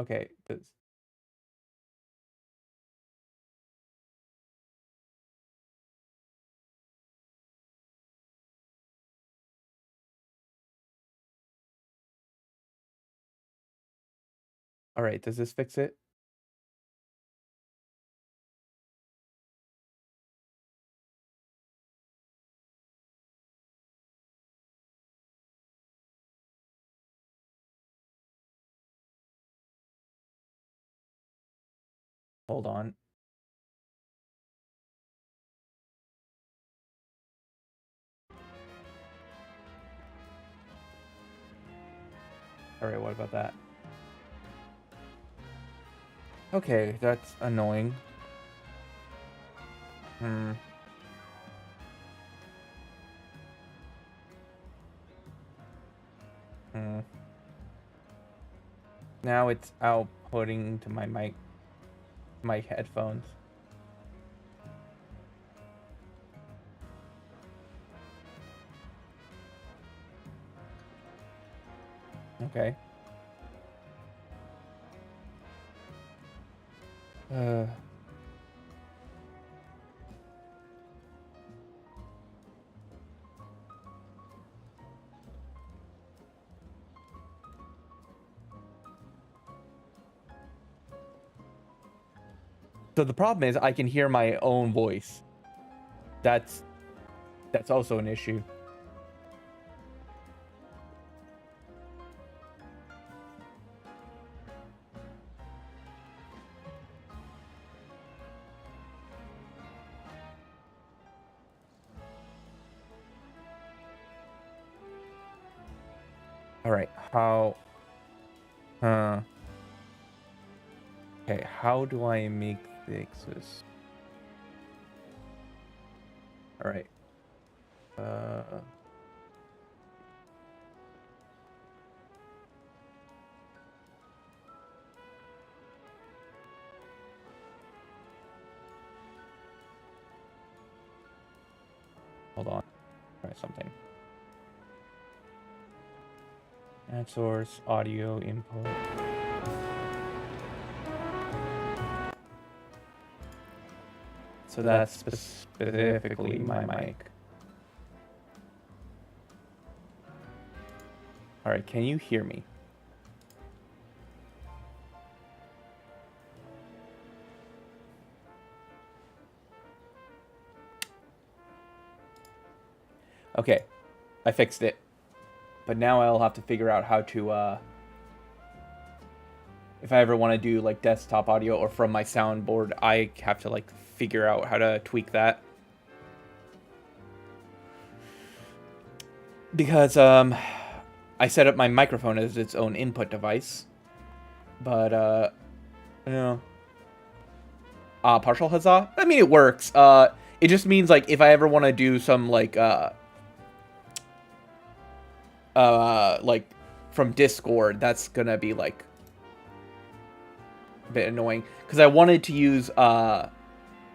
Okay. All right. Does this fix it? Hold on. All right. What about that? Okay, that's annoying. Hmm. Hmm. Now it's outputting to my mic, my headphones. Okay. Uh. So the problem is I can hear my own voice. That's also an issue. All right. How? Okay. How do I make fixes? All right. Hold on. Try something. Add source, audio input. So that's specifically my mic. All right, can you hear me? Okay, I fixed it. But now I'll have to figure out how to, if I ever want to do like desktop audio or from my soundboard, I have to like figure out how to tweak that. Because I set up my microphone as its own input device. But you know, partial huzzah? I mean, it works. It just means like if I ever want to do some like from Discord, that's gonna be like a bit annoying because I wanted to use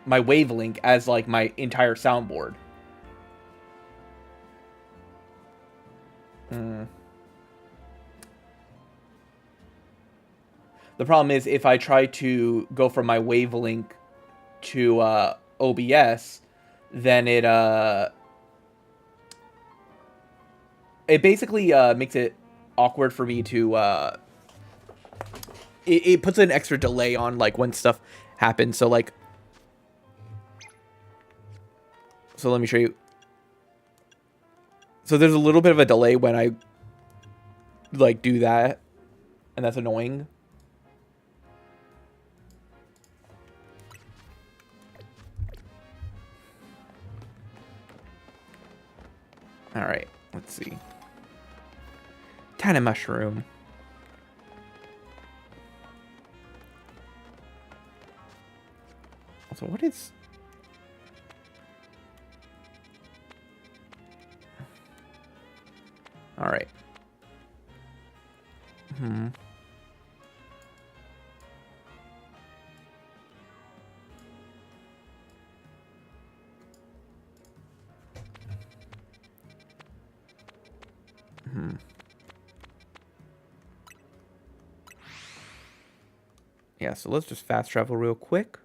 my wavelength as like my entire soundboard. The problem is if I try to go from my wavelength to OBS, then it basically makes it awkward for me to it puts an extra delay on like when stuff happens. So like, so let me show you. So there's a little bit of a delay when I like do that, and that's annoying. All right, let's see. Tiny mushroom. Also, what is? All right. Hmm. Yeah, so let's just fast travel real quick.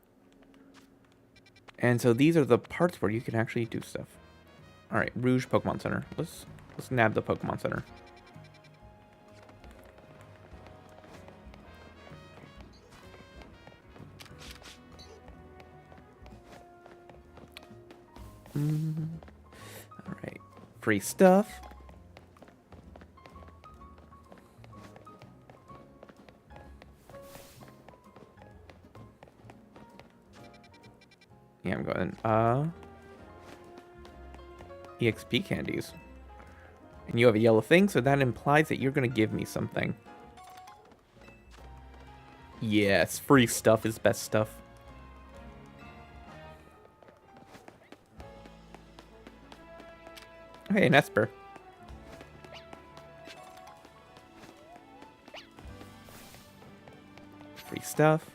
And so these are the parts where you can actually do stuff. All right, Rouge Pokemon Center. Let's nab the Pokemon Center. All right, free stuff. Yeah, I'm going, EXP candies. And you have a yellow thing, so that implies that you're gonna give me something. Yes, free stuff is best stuff. Hey, an Esper. Free stuff.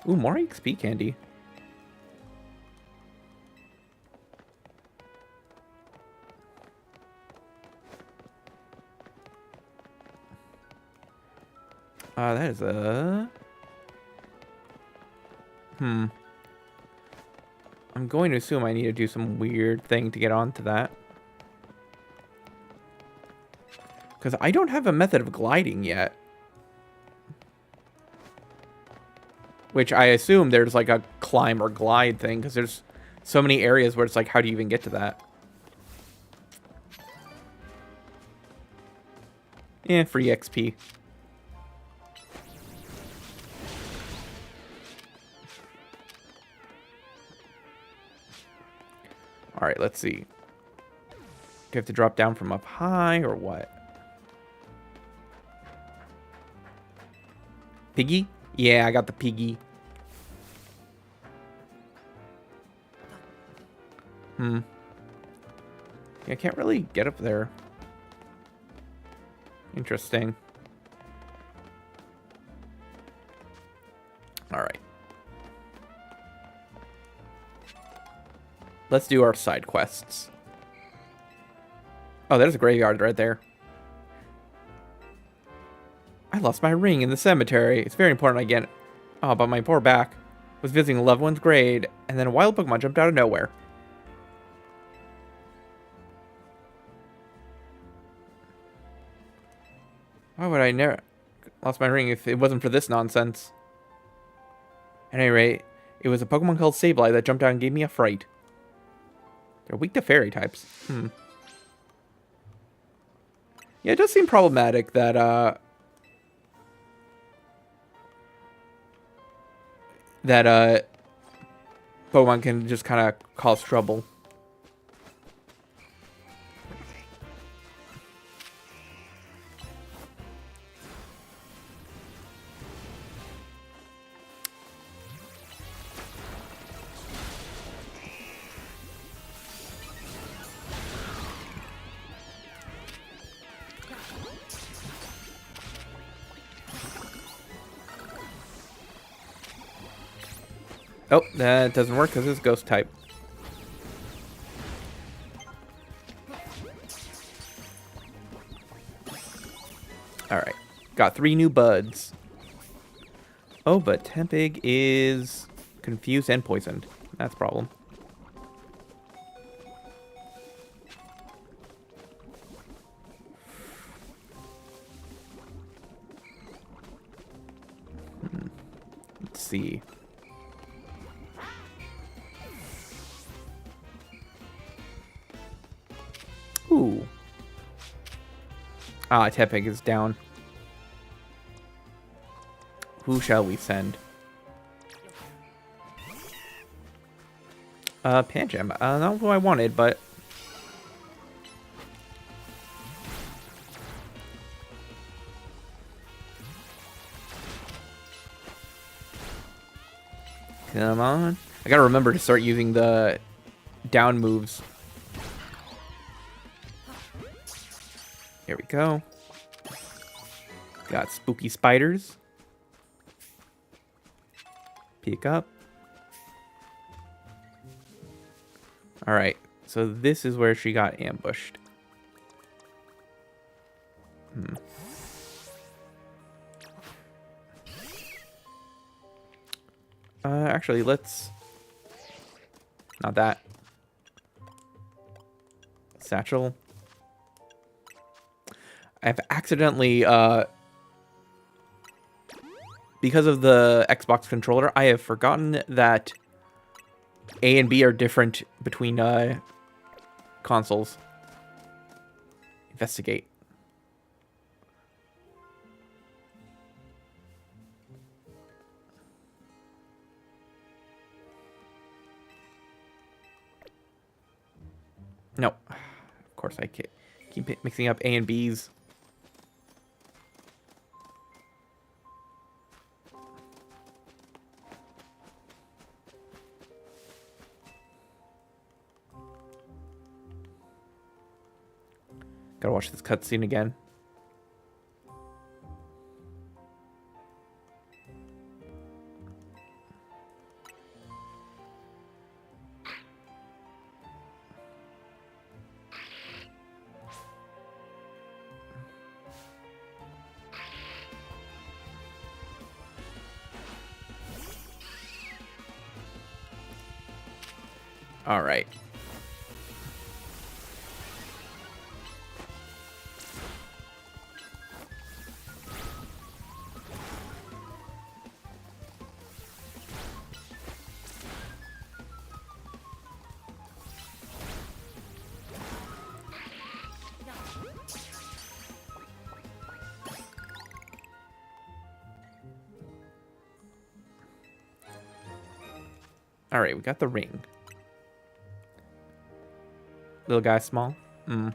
Ooh, more XP candy. That is a... I'm going to assume I need to do some weird thing to get onto that. Because I don't have a method of gliding yet. Which I assume there's like a climb or glide thing, because there's so many areas where it's like, how do you even get to that? Eh, free XP. Alright, let's see. Do you have to drop down from up high or what? Piggy? Yeah, I got the piggy. Yeah, I can't really get up there. Interesting. Alright. Let's do our side quests. Oh, there's a graveyard right there. I lost my ring in the cemetery. It's very important I get it. Oh, but my poor back. Was visiting a loved one's grave, and then a wild Pokemon jumped out of nowhere. Why would I never lost my ring if it wasn't for this nonsense? At any rate, it was a Pokemon called Sableye that jumped out and gave me a fright. They're weak to fairy types. Yeah, it does seem problematic that, Pokemon can just kind of cause trouble. Oh, that doesn't work because it's ghost type. Alright. Got 3 new buds. Oh, but Tempig is confused and poisoned. That's a problem. Let's see. Ooh. Ah, Tepig is down. Who shall we send? Pancham. Not who I wanted, but... Come on. I gotta remember to start using the down moves. Here we go. Got spooky spiders. Pick up. Alright, so this is where she got ambushed. Actually, let's... Not that. Satchel. I've accidentally, because of the Xbox controller, I have forgotten that A and B are different between, consoles. Investigate. No. Of course I keep mixing up A and B's. Gotta watch this cutscene again. All right. All right, we got the ring. Little guy small? Mm.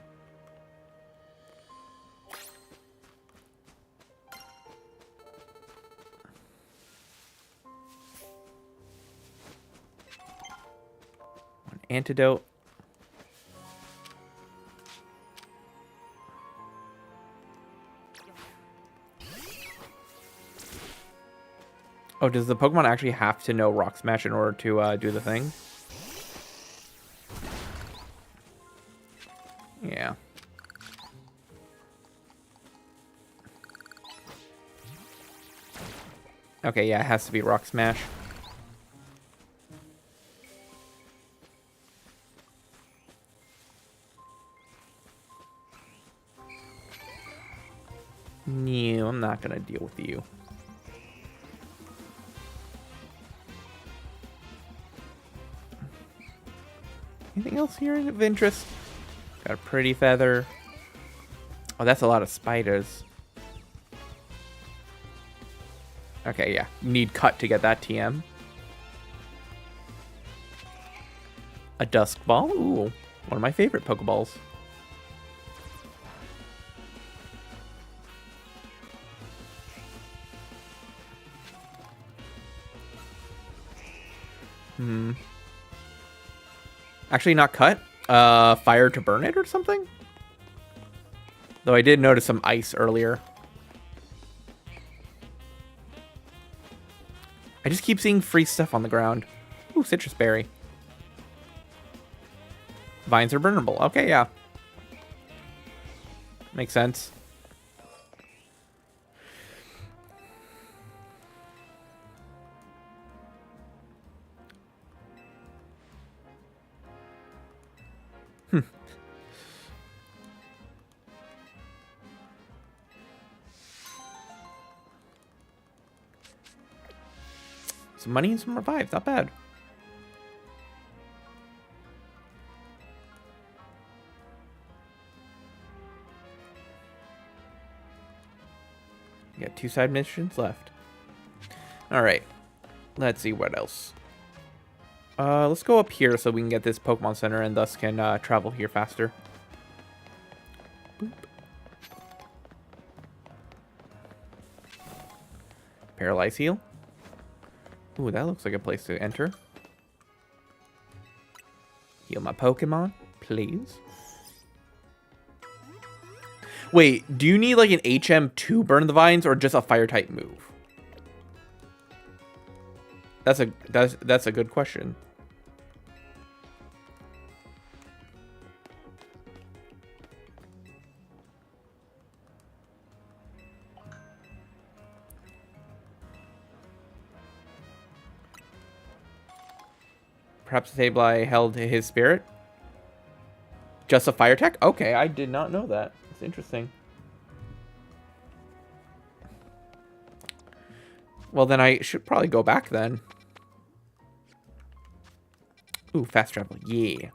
One antidote. Oh, does the Pokemon actually have to know Rock Smash in order to do the thing? Yeah. Okay, yeah, it has to be Rock Smash. No, I'm not gonna deal with you. Anything else here of interest? Got a pretty feather. Oh, that's a lot of spiders. Okay, yeah. Need cut to get that TM. A dusk ball? Ooh, one of my favorite Pokeballs. Actually not cut. Fire to burn it or something? Though I did notice some ice earlier. I just keep seeing free stuff on the ground. Ooh, citrus berry. Vines are burnable. Okay, yeah. Makes sense. Some money and some revives. Not bad. We got 2 side missions left. Alright. Let's see what else. Let's go up here so we can get this Pokemon Center and thus can travel here faster. Boop. Paralyze heal. Ooh, that looks like a place to enter. Heal my Pokemon, please. Wait, do you need like an HM to burn the vines or just a fire type move? That's a good question. Perhaps the Sableye held his spirit? Just a fire tech? Okay, I did not know that. It's interesting. Well, then I should probably go back then. Ooh, fast travel. Yeah.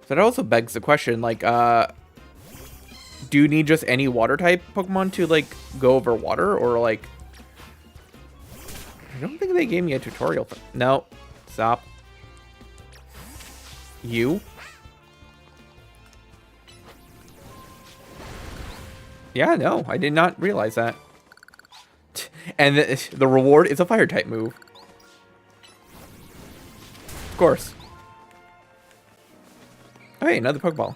So that also begs the question, like, do you need just any water type Pokemon to, like, go over water? Or, like, I don't think they gave me a tutorial. No. Stop. You? Yeah, no. I did not realize that. And the reward is a fire type move. Of course. Oh, hey, another Pokeball.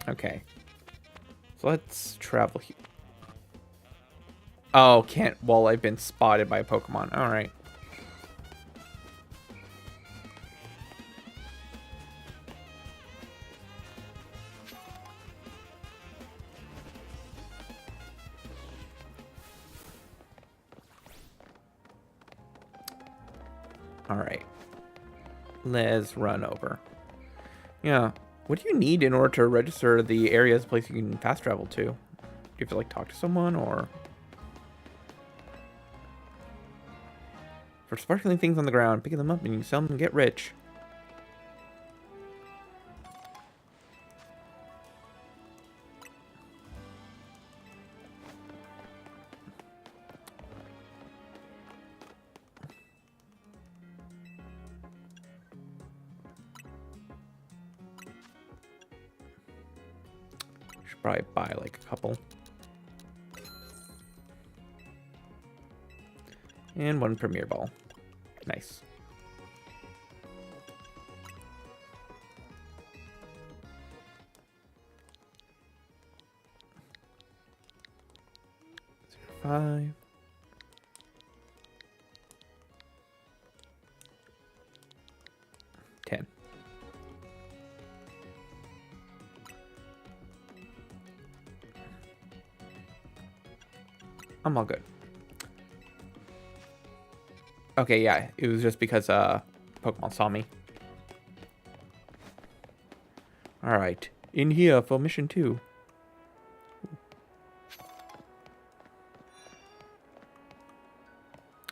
Okay. So let's travel here. Oh, can't. Well, I've been spotted by a Pokemon. All right. All right. Let's run over. Yeah. What do you need in order to register the area as a place you can fast travel to? Do you have to, like, talk to someone, or... For sparkling things on the ground, picking them up and you sell them and get rich. Should probably buy, like, a couple. And one Premier Ball. Nice. Five. $10. I'm all good. Okay, yeah, it was just because Pokemon saw me. Alright, in here for mission 2.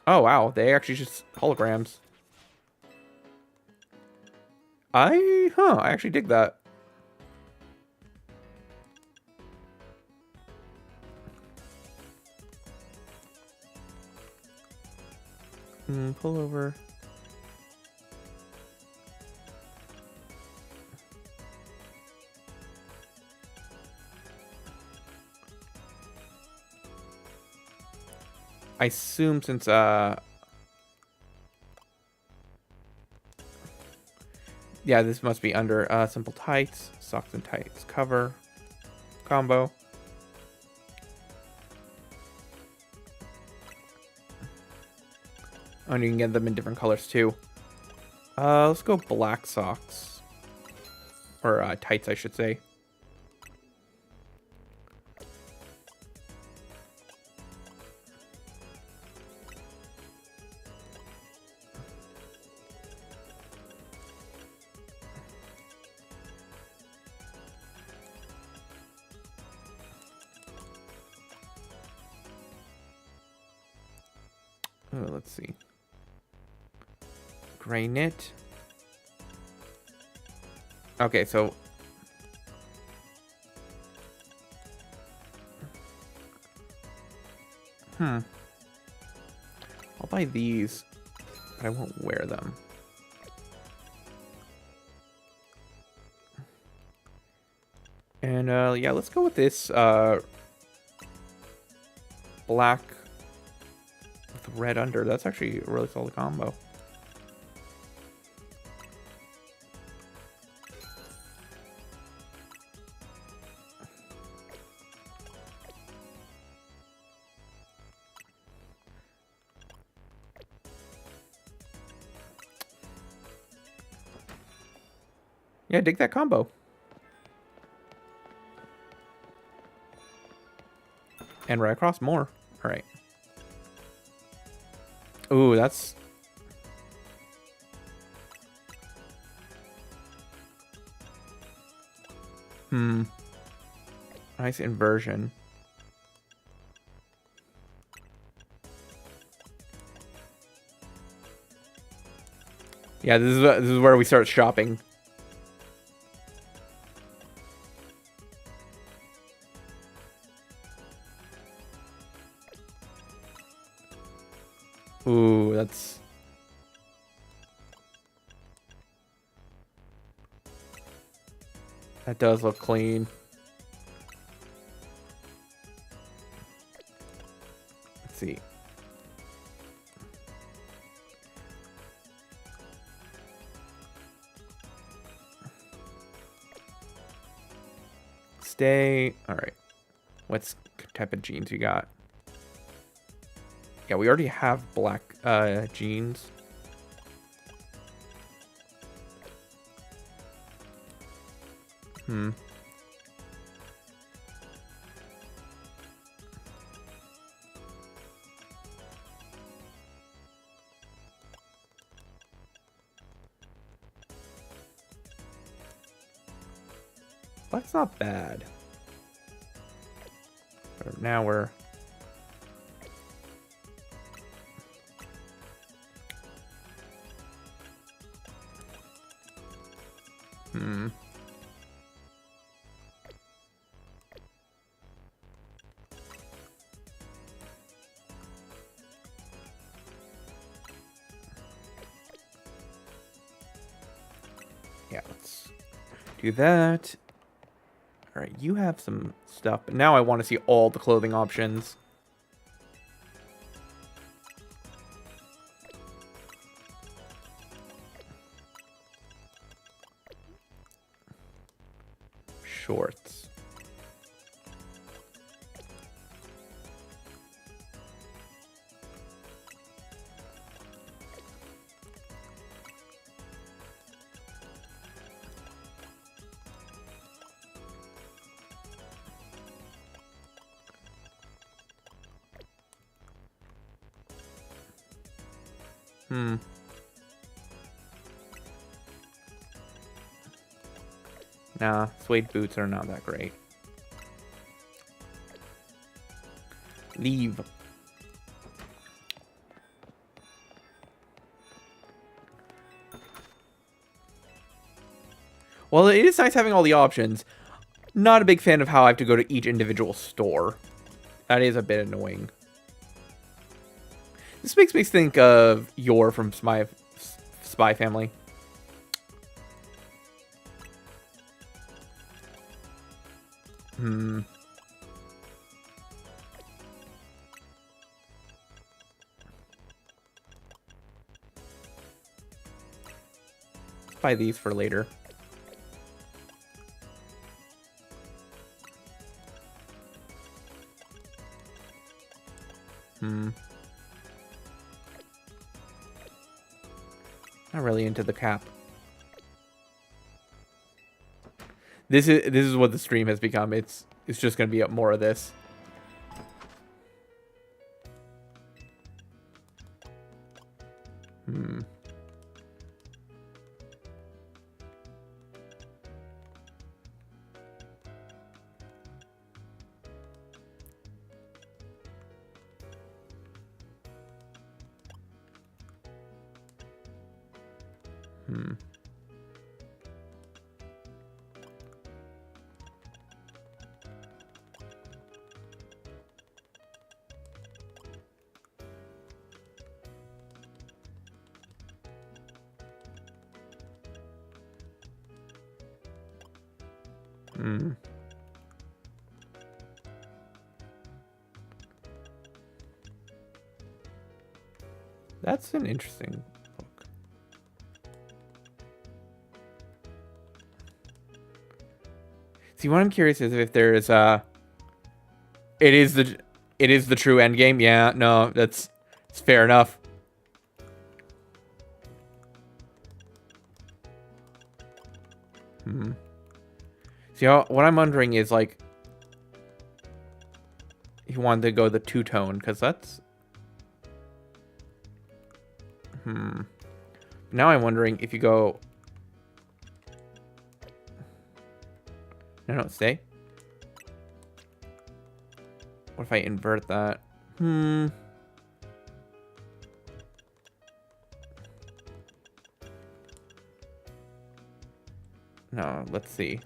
Oh wow, they actually just holograms. I actually dig that. Pull over. I assume since yeah, this must be under simple tights, socks and tights cover combo. Oh, and you can get them in different colors too. Let's go black socks. Or tights, I should say. Let's see. Gray knit. Okay, so I'll buy these, but I won't wear them. And yeah, let's go with this black with red under. That's actually a really solid combo. Yeah, dig that combo. And right across more. All right. Ooh, that's... Nice inversion. Yeah, this is where we start shopping. Ooh, that's... That does look clean. Let's see. Stay. All right. What type of jeans you got? Yeah, we already have black jeans. That's not bad. But now we're... Yeah, let's do that. All right, you have some stuff, but now I want to see all the clothing options. Shorts. Nah, suede boots are not that great. Leave. Well, it is nice having all the options. Not a big fan of how I have to go to each individual store. That is a bit annoying. This makes me think of Yor from Spy Family. Let's buy these for later. Not really into the cap. This is what the stream has become. It's just gonna be more of this. That's an interesting look. See, what I'm curious is if there is it is the true end game. Yeah, no, it's fair enough. See, what I'm wondering is, like, if you wanted to go the two-tone, because that's... Now I'm wondering if you go... No, stay. What if I invert that? No, let's see.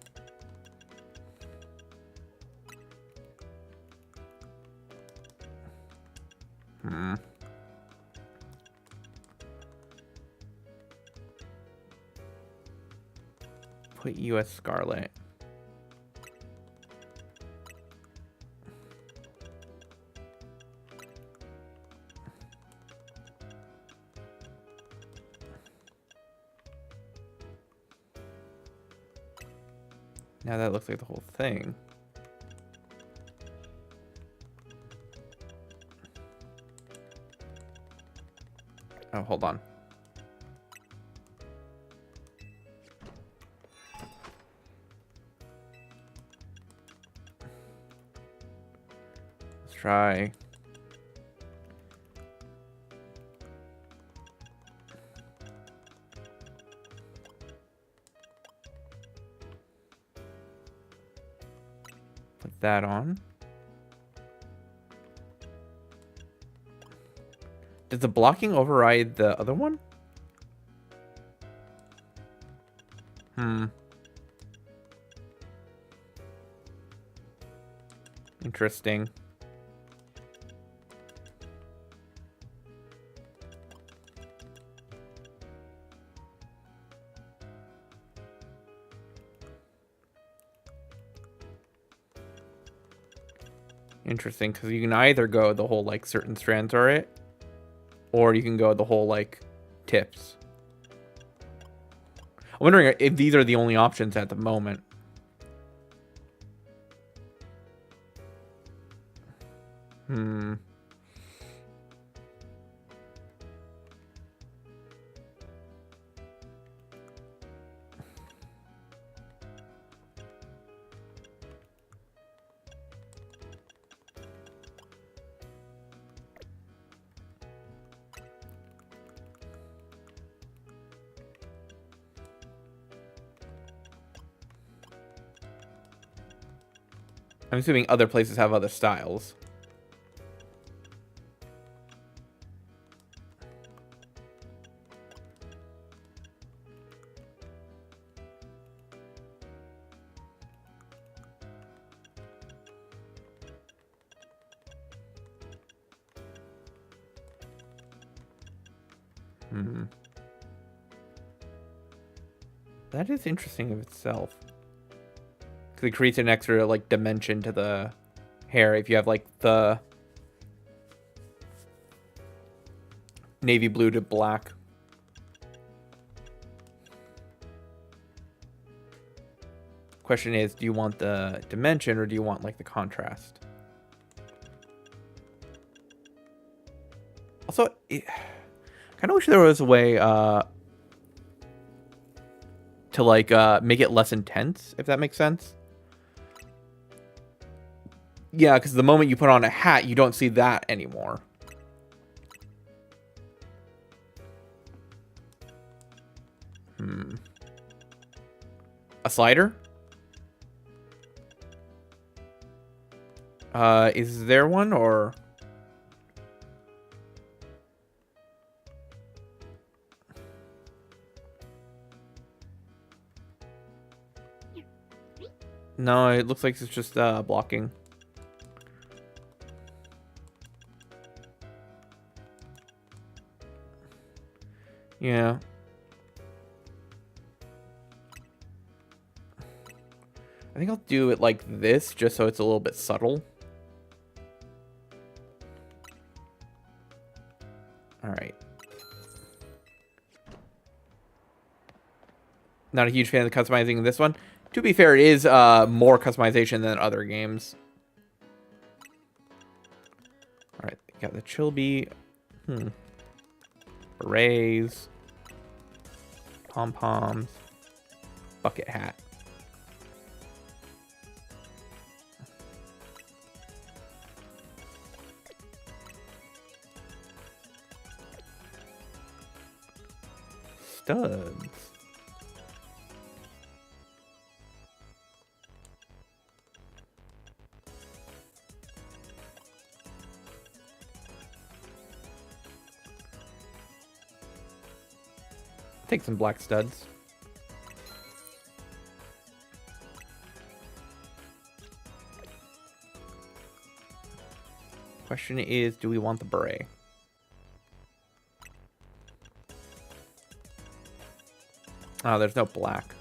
Put US Scarlet. Now that looks like the whole thing. Oh, hold on. Let's try. Put that on. Does the blocking override the other one? Interesting. Interesting, because you can either go the whole, like, certain strands are it, or you can go the whole, like, tips. I'm wondering if these are the only options at the moment. I'm assuming other places have other styles. That is interesting of itself. Because it creates an extra, like, dimension to the hair if you have, like, the navy blue to black. Question is, do you want the dimension or do you want, like, the contrast? Also, I kind of wish there was a way to, like, make it less intense, if that makes sense. Yeah, because the moment you put on a hat, you don't see that anymore. A slider? Is there one, or... No, it looks like it's just blocking. Yeah. I think I'll do it like this, just so it's a little bit subtle. Alright. Not a huge fan of the customizing in this one. To be fair, it is more customization than other games. Alright, got the Chilby. Berets. Pom-poms. Bucket hat. studs. Take some black studs. Question is, do we want the beret? Oh, there's no black.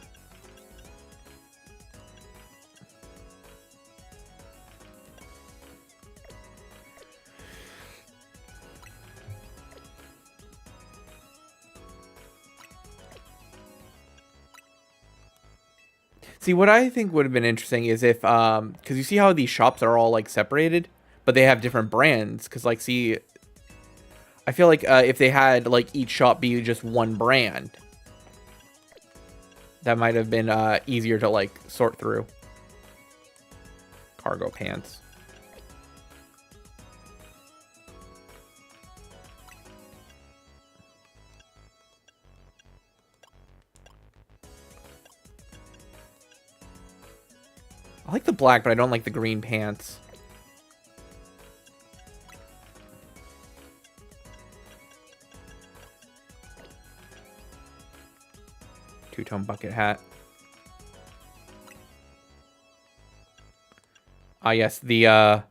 See, what I think would have been interesting is if, because you see how these shops are all, like, separated, but they have different brands. Because, like, see, I feel like if they had, like, each shop be just one brand, that might have been easier to, like, sort through. Cargo pants. I like the black, but I don't like the green pants. Two-tone bucket hat. Ah, yes, the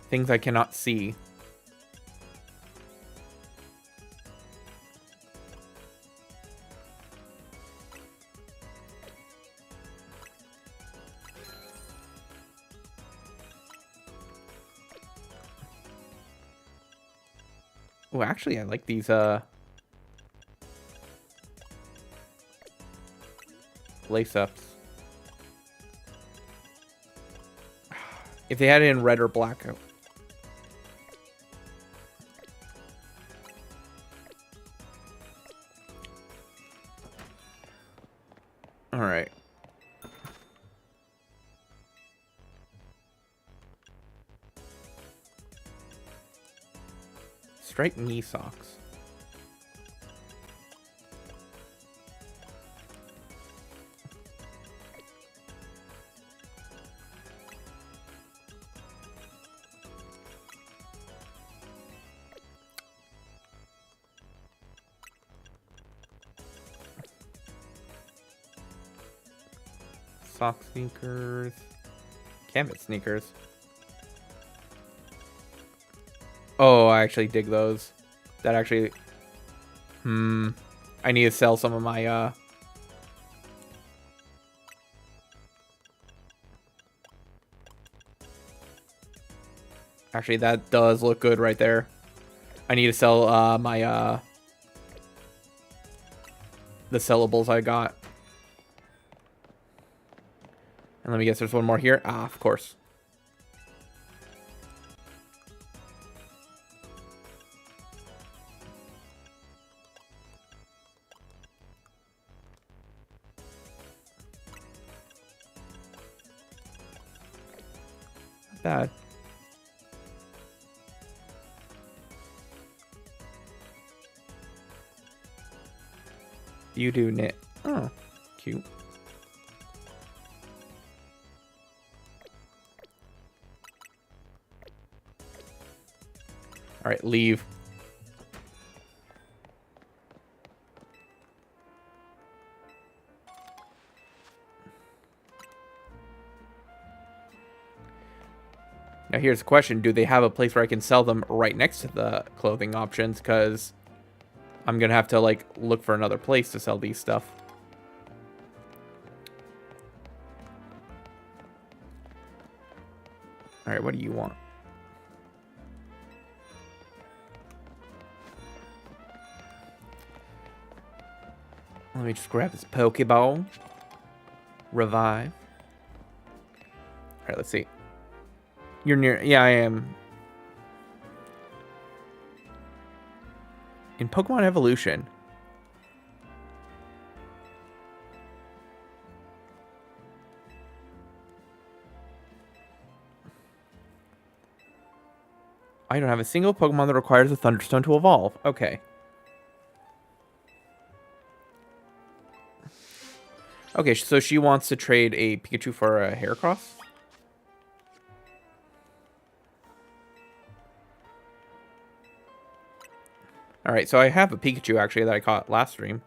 things I cannot see. Oh, actually, I like these, lace-ups. If they had it in red or black. Alright. Striped knee socks. Sock sneakers. Canvas sneakers. Oh, I actually dig those. That actually... I need to sell some of my, Actually, that does look good right there. I need to sell, my, the sellables I got. And let me guess, there's one more here. Ah, of course. Not bad. You do knit. Oh, cute. All right, leave. Now here's the question. Do they have a place where I can sell them right next to the clothing options? Because I'm going to have to, like, look for another place to sell these stuff. All right, what do you want? Let me just grab this Pokeball. Revive. All right, let's see. You're near... Yeah, I am. In Pokemon Evolution. I don't have a single Pokemon that requires a Thunderstone to evolve. Okay. Okay, so she wants to trade a Pikachu for a Heracross? Alright, so I have a Pikachu, actually, that I caught last stream.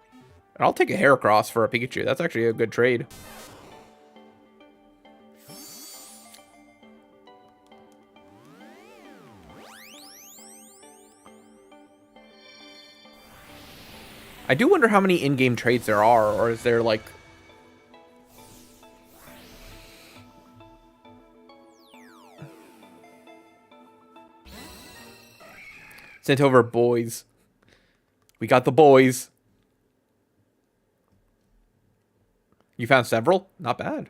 And I'll take a Heracross for a Pikachu. That's actually a good trade. I do wonder how many in-game trades there are, or is there, like... Sent over boys. We got the boys. You found several? Not bad.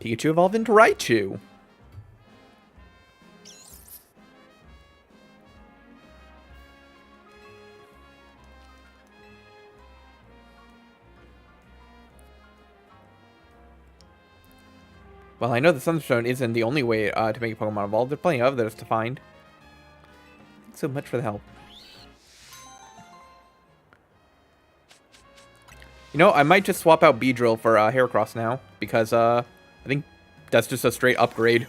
Pikachu evolved into Raichu. Well, I know the Sunstone isn't the only way to make a Pokemon evolve. There are plenty of others to find. Thanks so much for the help. You know, I might just swap out Beedrill for Heracross now, because I think that's just a straight upgrade.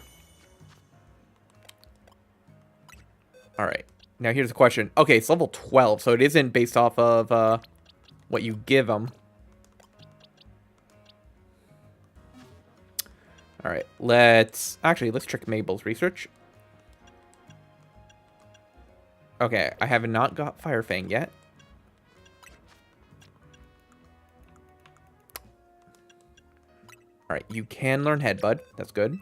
Alright, now here's the question. Okay, it's level 12, so it isn't based off of what you give them. Alright, let's trick Mabel's research. Okay, I have not got Fire Fang yet. Alright, you can learn Headbutt. That's good.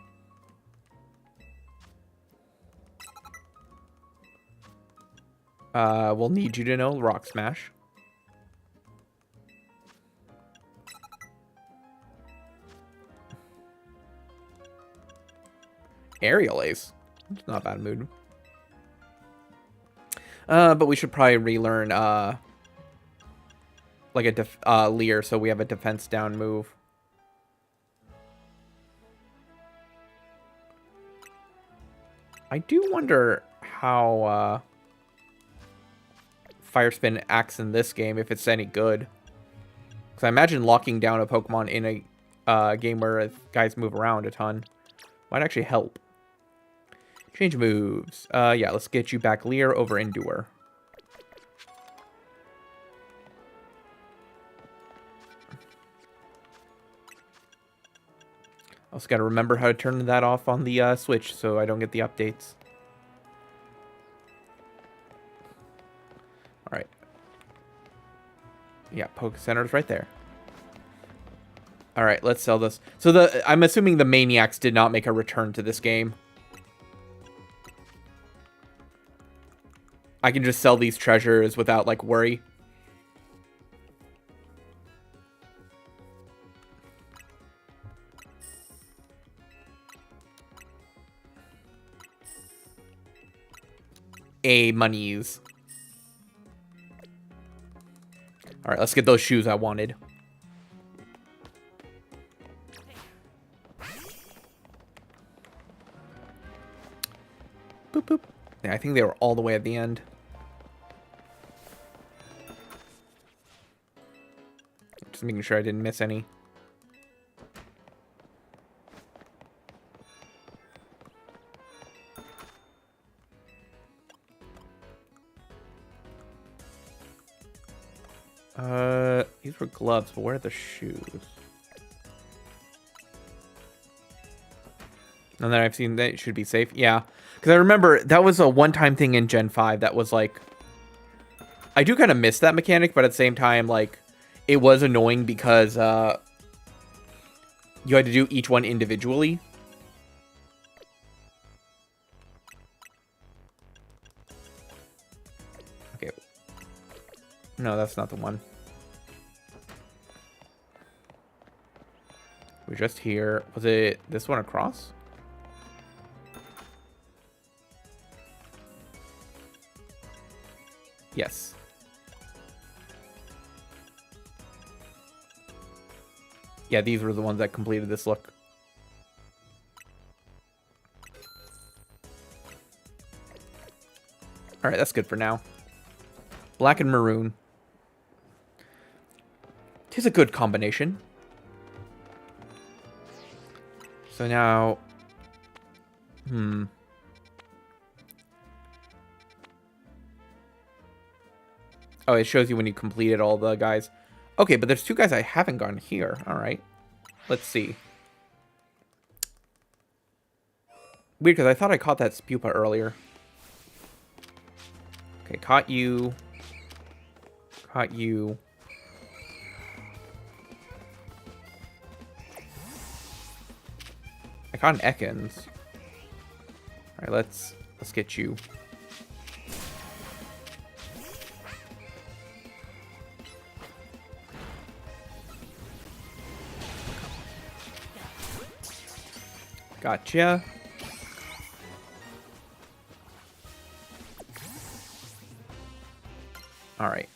We'll need you to know Rock Smash. Aerial Ace. It's not a bad mood. But we should probably relearn, like a Leer, so we have a defense down move. I do wonder how, Fire Spin acts in this game, if it's any good. Because I imagine locking down a Pokemon in a game where guys move around a ton might actually help. Change moves. Yeah, let's get you back Leer over Endure. Also got to remember how to turn that off on the Switch so I don't get the updates. Alright. Yeah, Poke Center's right there. Alright, let's sell this. So I'm assuming the Maniacs did not make a return to this game. I can just sell these treasures without, like, worry. Monies. Alright, let's get those shoes I wanted. Boop, boop. Yeah, I think they were all the way at the end. Just making sure I didn't miss any. These were gloves, but where are the shoes? And then I've seen that it should be safe. Yeah. Because I remember that was a one-time thing in Gen 5 that was like... I do kind of miss that mechanic, but at the same time, like, it was annoying because you had to do each one individually. Okay. No, that's not the one. We're just here. Was it this one across? Yes. Yeah, these were the ones that completed this look. Alright, that's good for now. Black and maroon. Tis a good combination. So now... Oh, it shows you when you completed all the guys. Okay, but there's 2 guys I haven't gotten here. Alright. Let's see. Weird, because I thought I caught that Spupa earlier. Okay, caught you. Caught you. I caught an Ekans. Alright, let's get you. Gotcha. Alright.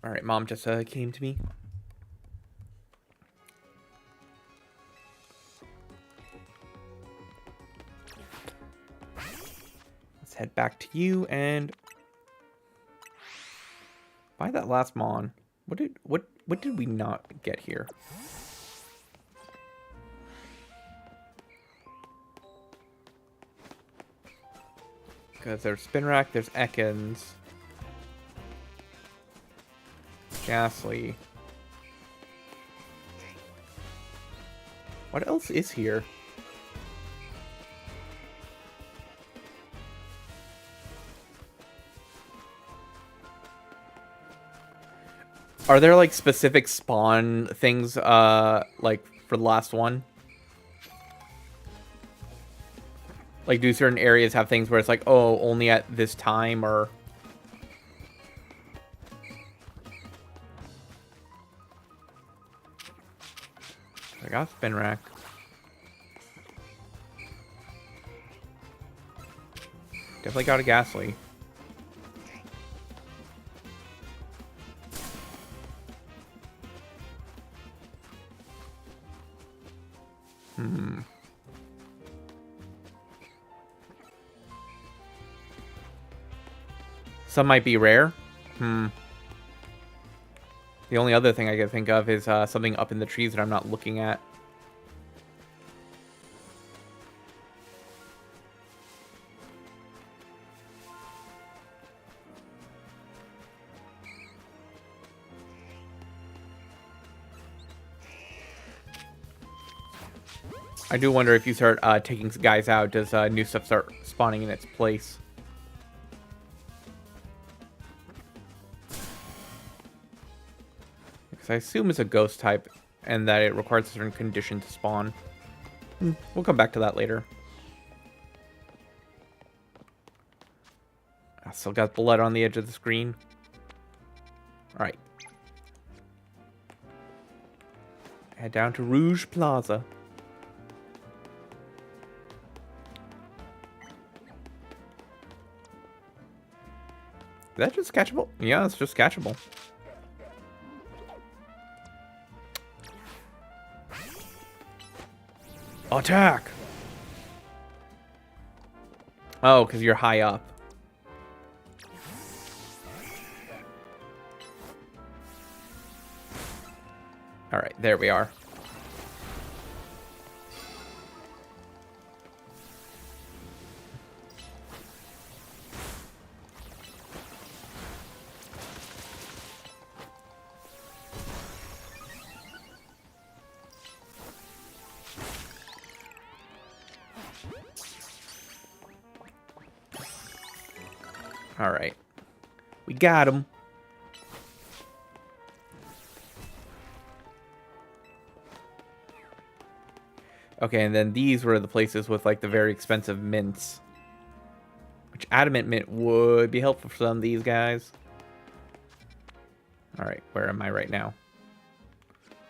Alright, Mom just came to me. Let's head back to you and buy that last Mon. What did we not get here? Because there's Spinrack, there's Ekans. Ghastly. What else is here? Are there like specific spawn things like for the last one? Like do certain areas have things where it's like, oh, only at this time, or I got Spinrack. Definitely got a Ghastly. Some might be rare. The only other thing I can think of is something up in the trees that I'm not looking at. I do wonder if you start taking guys out, does new stuff start spawning in its place? Because I assume it's a ghost type, and that it requires a certain condition to spawn. We'll come back to that later. I still got blood on the edge of the screen. Alright. Head down to Rouge Plaza. Is that just catchable? Yeah, it's just catchable. Attack! Oh, because you're high up. Alright, there we are. Alright. We got him. Okay, and then these were the places with, like, the very expensive mints. Which adamant mint would be helpful for some of these guys. All right, where am I right now?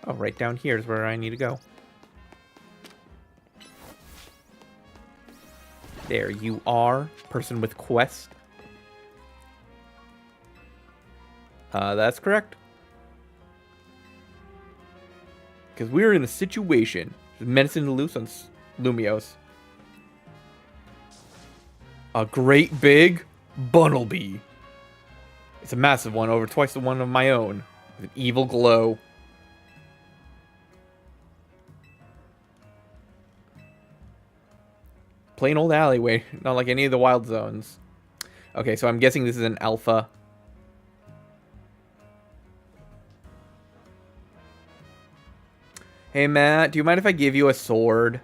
Oh, right down here is where I need to go. There you are, person with quest. That's correct. Because we're in a situation. There's medicine to loose on Lumios. A great big Bunnelby. It's a massive one, over twice the one of my own. With an evil glow. Plain old alleyway, not like any of the wild zones. Okay, so I'm guessing this is an alpha. Hey, Matt, do you mind if I give you a sword?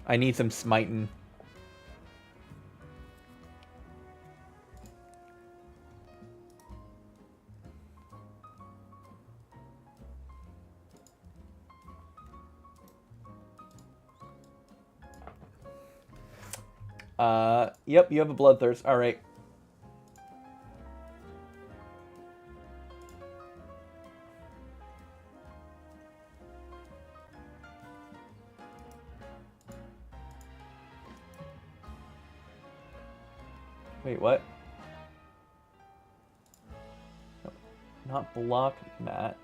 I need some smiting. Yep, you have a bloodthirst. All right. Wait, what? No, not block Matt.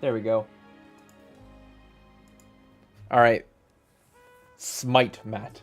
There we go. All right. Smite Matt.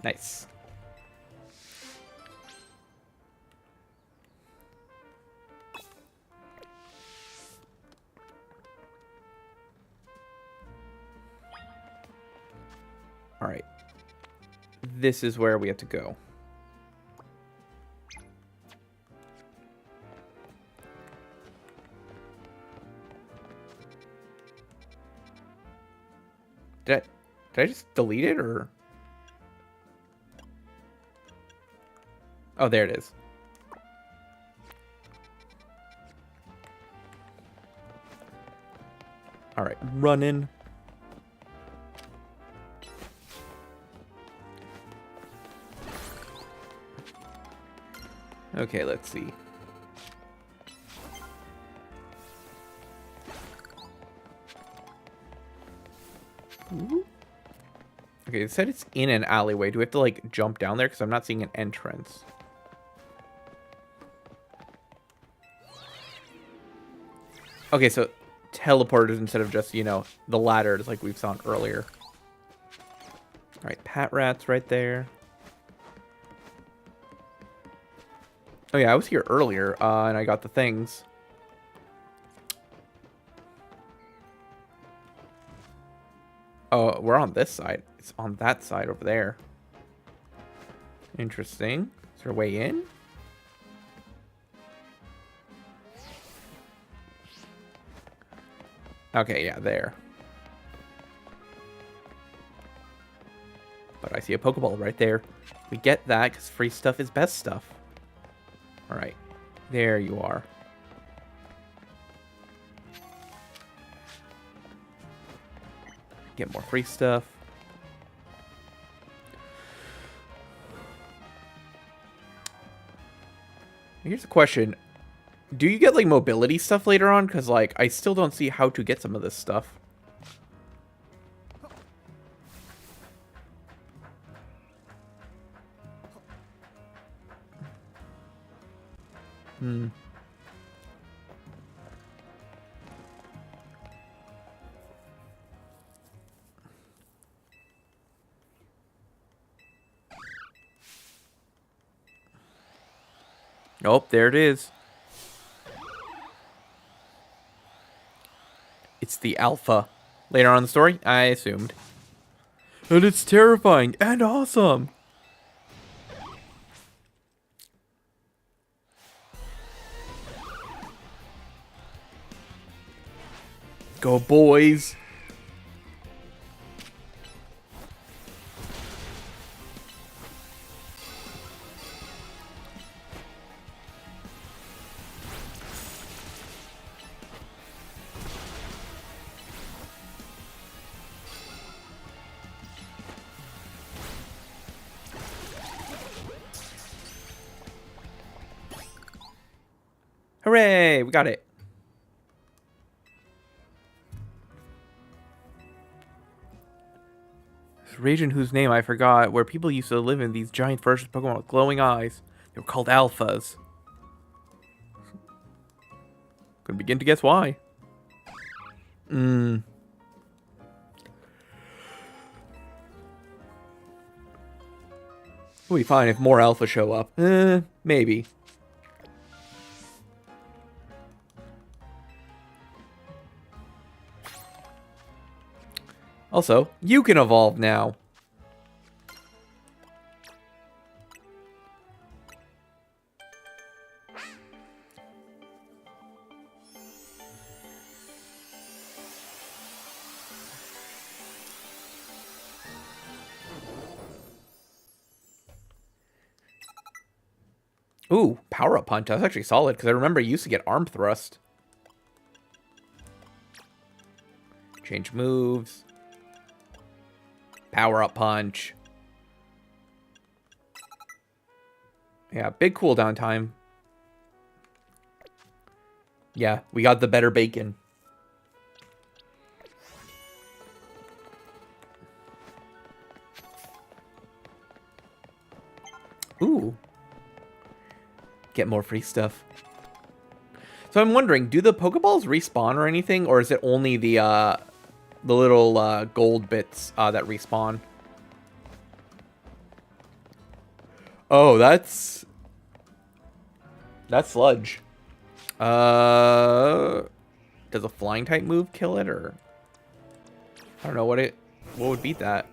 Nice. All right. This is where we have to go. Did I just delete it, or? Oh, there it is. All right, running. Okay, let's see. Ooh. Okay, it said it's in an alleyway. Do we have to, like, jump down there? Because I'm not seeing an entrance. Okay, so teleporters instead of just, you know, the ladders like we've saw earlier. All right, Pat Rat's right there. Oh, yeah, I was here earlier, and I got the things. Oh, we're on this side. It's on that side over there. Interesting. Is there a way in? Okay, yeah, there. But I see a Pokeball right there. We get that because free stuff is best stuff. All right. There you are. Get more free stuff. Here's a question. Do you get, like, mobility stuff later on? Because, like, I still don't see how to get some of this stuff. Hmm. Oh, there it is. It's the alpha. Later on in the story, I assumed. And it's terrifying and awesome. Go, boys. Hooray, we got it. This region whose name I forgot, where people used to live in these giant ferocious Pokemon with glowing eyes. They were called alphas. Could begin to guess why. What will be fine if more alpha show up. Maybe. Also, you can evolve now. Ooh, power-up punch. That's actually solid, because I remember I used to get arm thrust. Change moves. Power-up punch. Yeah, big cooldown time. Yeah, we got the better bacon. Ooh. Get more free stuff. So I'm wondering, do the Pokeballs respawn or anything, or is it only the little gold bits that respawn? Oh, that's sludge. Does a flying type move kill it, or I don't know what would beat that.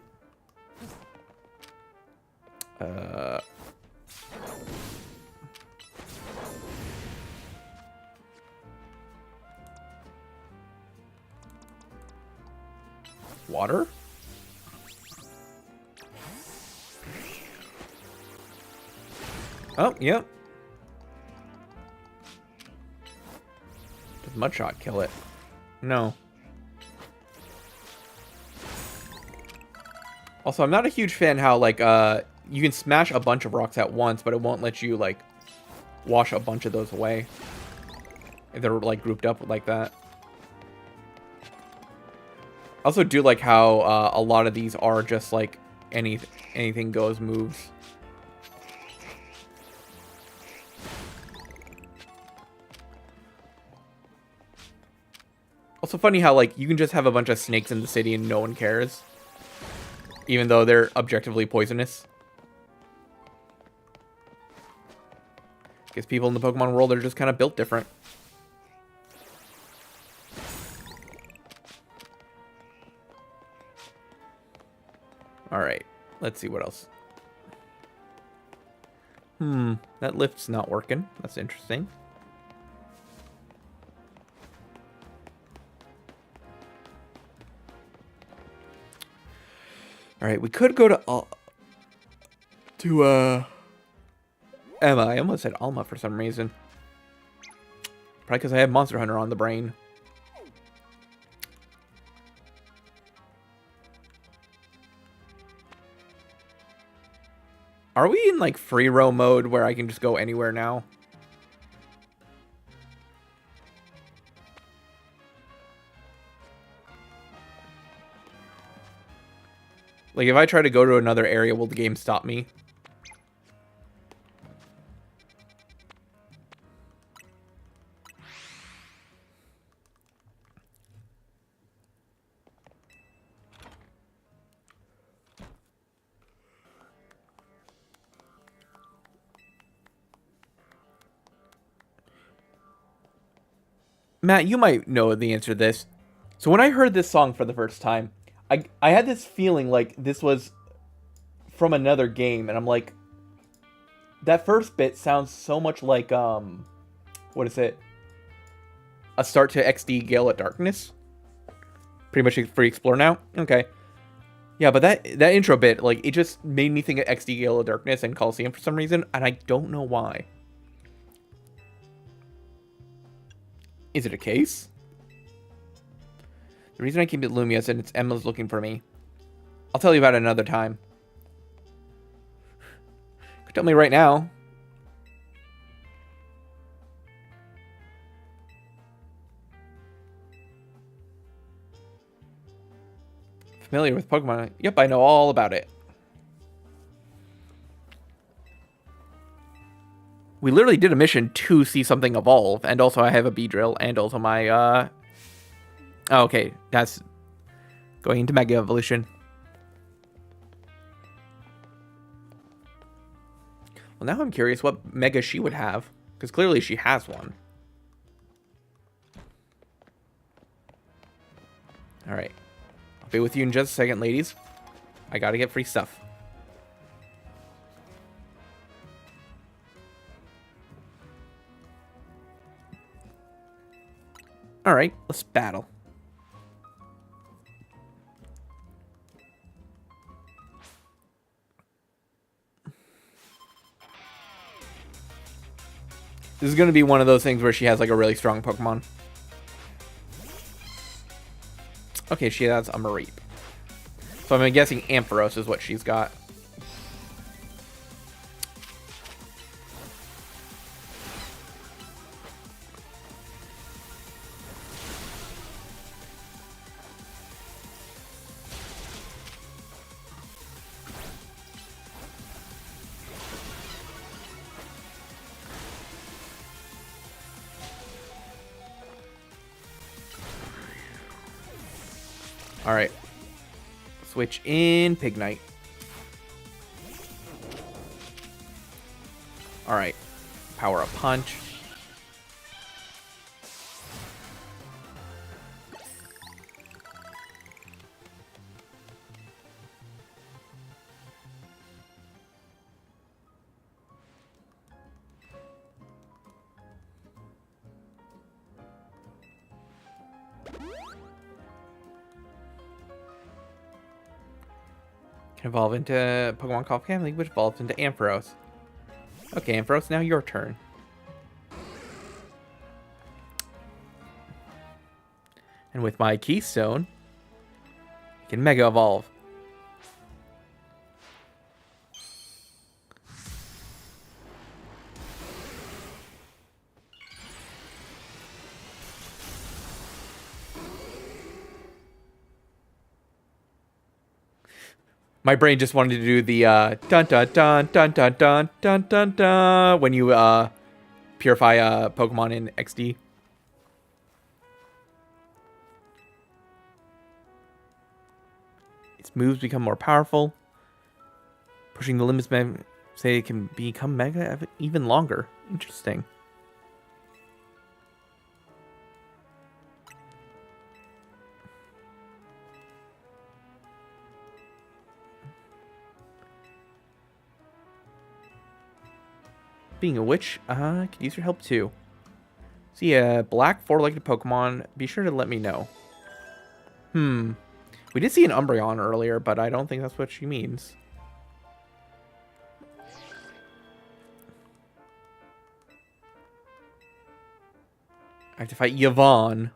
Water? Oh, yep. Does Mudshot kill it? No. Also, I'm not a huge fan how, like, you can smash a bunch of rocks at once, but it won't let you, like, wash a bunch of those away. If they're, like, grouped up like that. I also do like how a lot of these are just, like, anything goes moves. Also funny how, like, you can just have a bunch of snakes in the city and no one cares. Even though they're objectively poisonous. Guess people in the Pokemon world are just kind of built different. Alright, let's see what else. That lift's not working. That's interesting. Alright, we could go to Emma. I almost said Alma for some reason. Probably because I have Monster Hunter on the brain. Are we in, like, free roam mode where I can just go anywhere now? Like, if I try to go to another area, will the game stop me? Matt, you might know the answer to this. So when I heard this song for the first time, I had this feeling like this was from another game, and I'm like, that first bit sounds so much like what is it? A start to XD Gale of Darkness. Pretty much free explore now. Okay. Yeah, but that intro bit, like, it just made me think of XD Gale of Darkness and Coliseum for some reason, and I don't know why. Is it a case? The reason I keep it Lumia is it's Emma's looking for me. I'll tell you about it another time. Tell me right now. Familiar with Pokemon? Yep, I know all about it. We literally did a mission to see something evolve, and also I have a Beedrill, and also my, Oh, okay, that's going into Mega Evolution. Well, now I'm curious what Mega she would have, because clearly she has one. Alright. I'll be with you in just a second, ladies. I gotta get free stuff. Alright, let's battle. This is going to be one of those things where she has like a really strong Pokemon. Okay, she has a Mareep. So I'm guessing Ampharos is what she's got. Alright. Switch in Pignite. Alright. Power Up Punch. Can evolve into Pokemon Call Family, which evolves into Ampharos. Okay, Ampharos, now your turn. And with my Keystone, I can Mega Evolve. My brain just wanted to do the dun dun dun dun dun dun dun dun dun when you purify a Pokemon in XD. Its moves become more powerful, pushing the limits. Say it can become Mega even longer. Interesting. Being a witch, I could use your help too. See a black four-legged Pokemon, be sure to let me know. We did see an Umbreon earlier, but I don't think that's what she means. I have to fight Yvonne.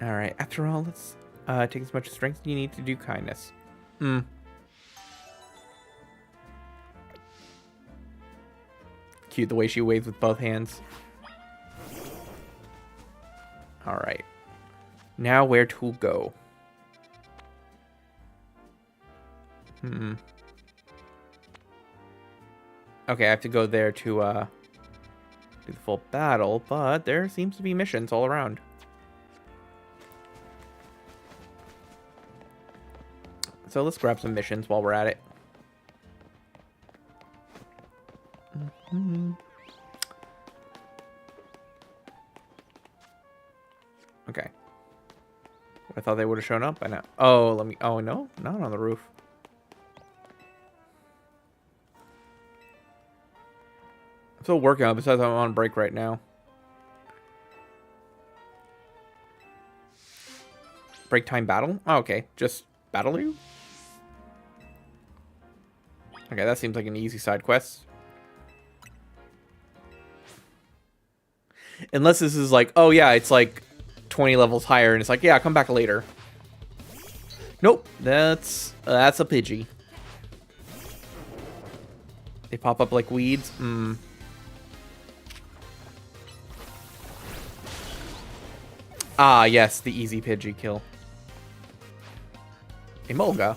Alright, after all, let's take as much strength as you need to do kindness. Cute the way she waves with both hands. Alright. Now where to go? Okay, I have to go there to do the full battle, but there seems to be missions all around. So let's grab some missions while we're at it. Okay. I thought they would have shown up by now. Oh, let me... Oh, no? Not on the roof. I'm still working on it, besides I'm on break right now. Break time battle? Oh, okay. Just battle you? Okay, that seems like an easy side quest. Unless this is like, oh yeah, it's like 20 levels higher, and it's like, yeah, come back later. Nope, that's a Pidgey. They pop up like weeds. Ah, yes, the easy Pidgey kill. Emolga.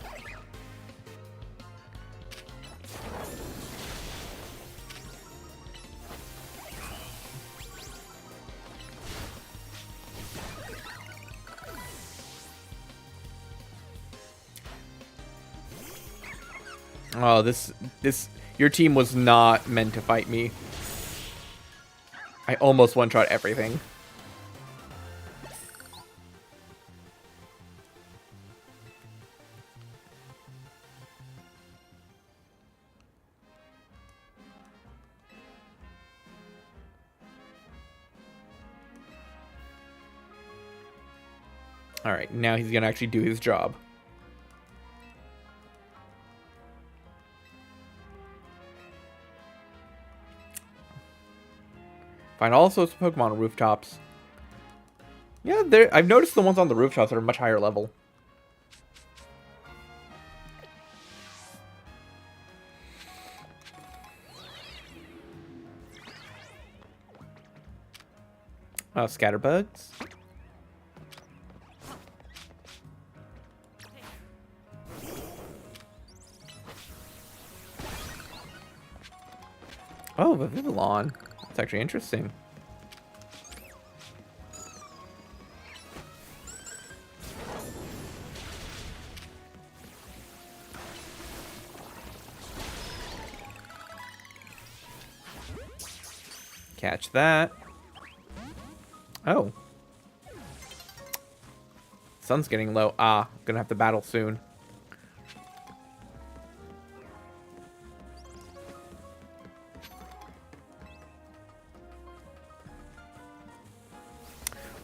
Oh, your team was not meant to fight me. I almost one-shot everything. Alright, now he's gonna actually do his job. Find all sorts of Pokemon on rooftops. Yeah, I've noticed the ones on the rooftops are much higher level. Oh, Scatterbugs. Oh, the Vivillon. That's actually interesting. Catch that. Oh. Sun's getting low. Ah, gonna have to battle soon.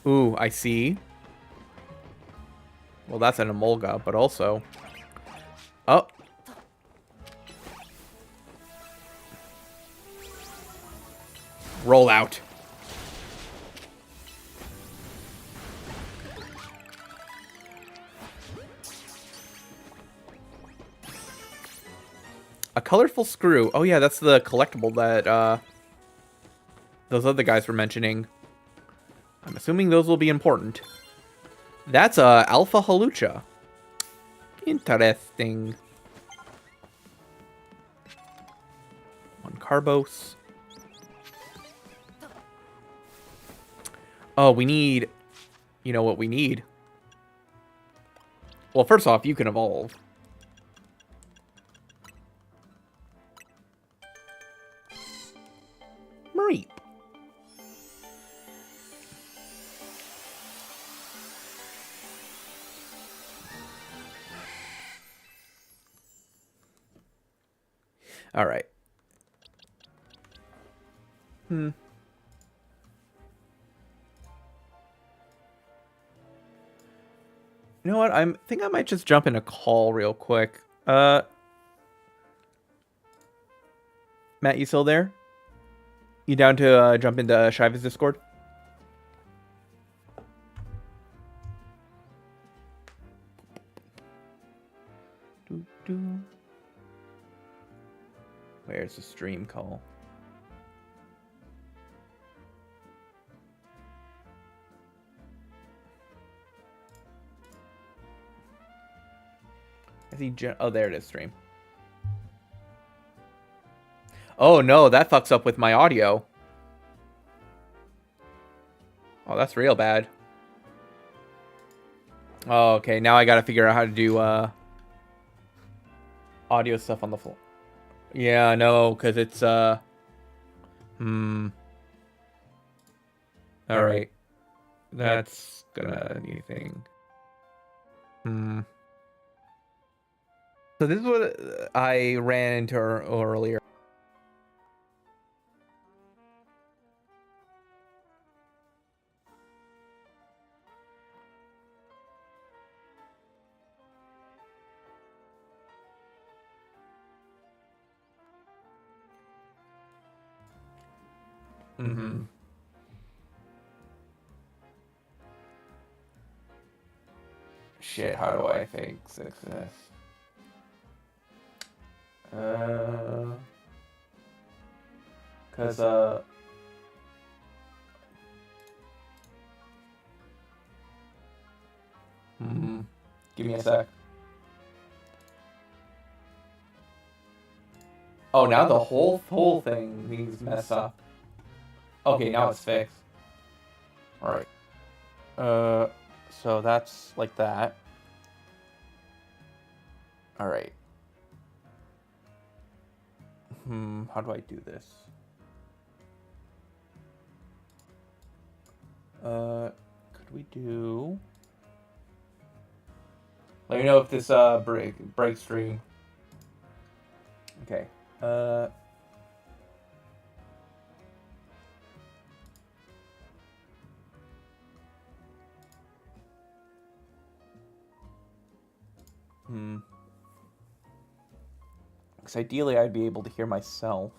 Ooh, I see. Well, that's an Emolga, but also... Oh. Roll out. A colorful screw. Oh yeah, that's the collectible that those other guys were mentioning. I'm assuming those will be important. That's a Alpha Halucha. Interesting. One Carbos. Oh, we need... You know what we need? Well, first off, you can evolve. Mareep. All right. You know what? I think I might just jump in a call real quick. Matt, you still there? You down to jump into Shiva's Discord? Where's the stream call? I see. Oh, there it is. Stream. Oh no, that fucks up with my audio. Oh, that's real bad. Oh, okay. Now I gotta figure out how to do audio stuff on the floor. Yeah, no, because it's All right. That's gonna need a thing. So this is what I ran into earlier. Shit, how do I think success? Cause give me a sec. Oh, now the whole thing needs mess up. Okay, now it's fixed. All right. So that's like that. All right. How do I do this? Could we do? Let me know if this breaks stream. Okay. Because ideally I'd be able to hear myself.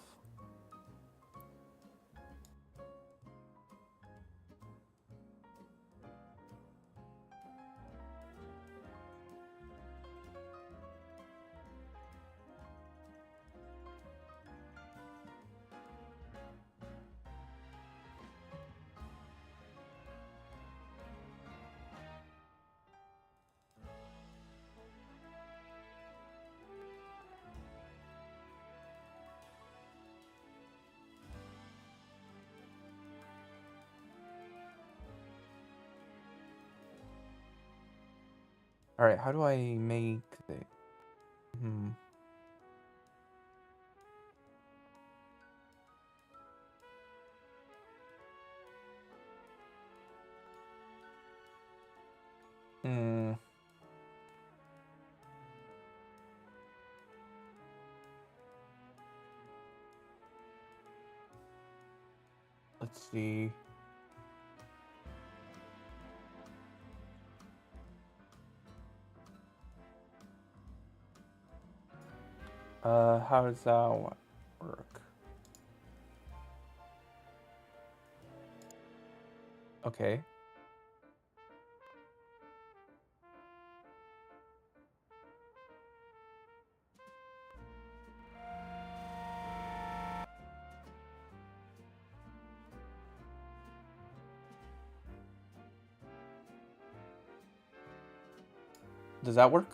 All right, how do I make it? Let's see. How does that work? Okay. Does that work?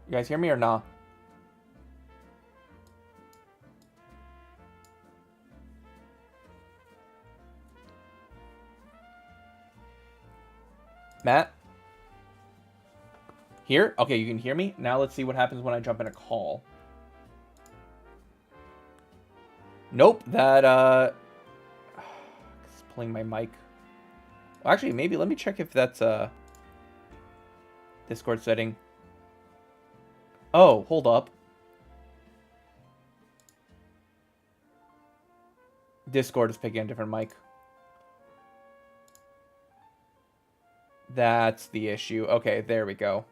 You guys hear me or not? Matt? Here? Okay, you can hear me? Now let's see what happens when I jump in a call. Nope, that, it's pulling my mic. Well, actually, maybe let me check if that's, Discord setting. Oh, hold up. Discord is picking a different mic. That's the issue. Okay, there we go.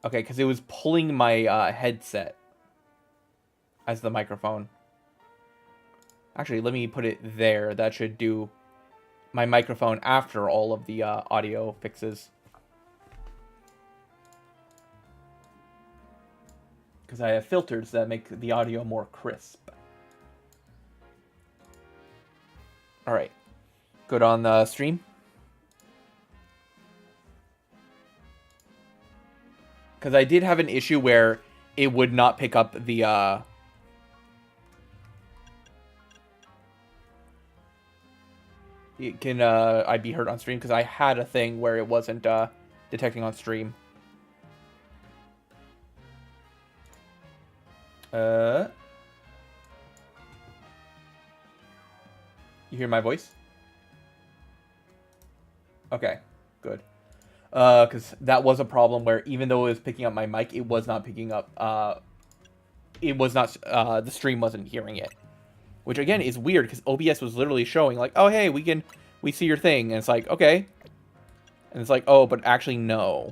Okay, because it was pulling my headset as the microphone. Actually, let me put it there. That should do my microphone after all of the audio fixes. Because I have filters that make the audio more crisp. Alright. Good on the stream? Because I did have an issue where it would not pick up the, I'd be heard on stream, because I had a thing where it wasn't, detecting on stream. You hear my voice? Okay, good. Because that was a problem where even though it was picking up my mic, it was not picking up, it was not, the stream wasn't hearing it. Which, again, is weird, because OBS was literally showing, like, oh, hey, we see your thing, and it's like, okay. And it's like, oh, but actually, no.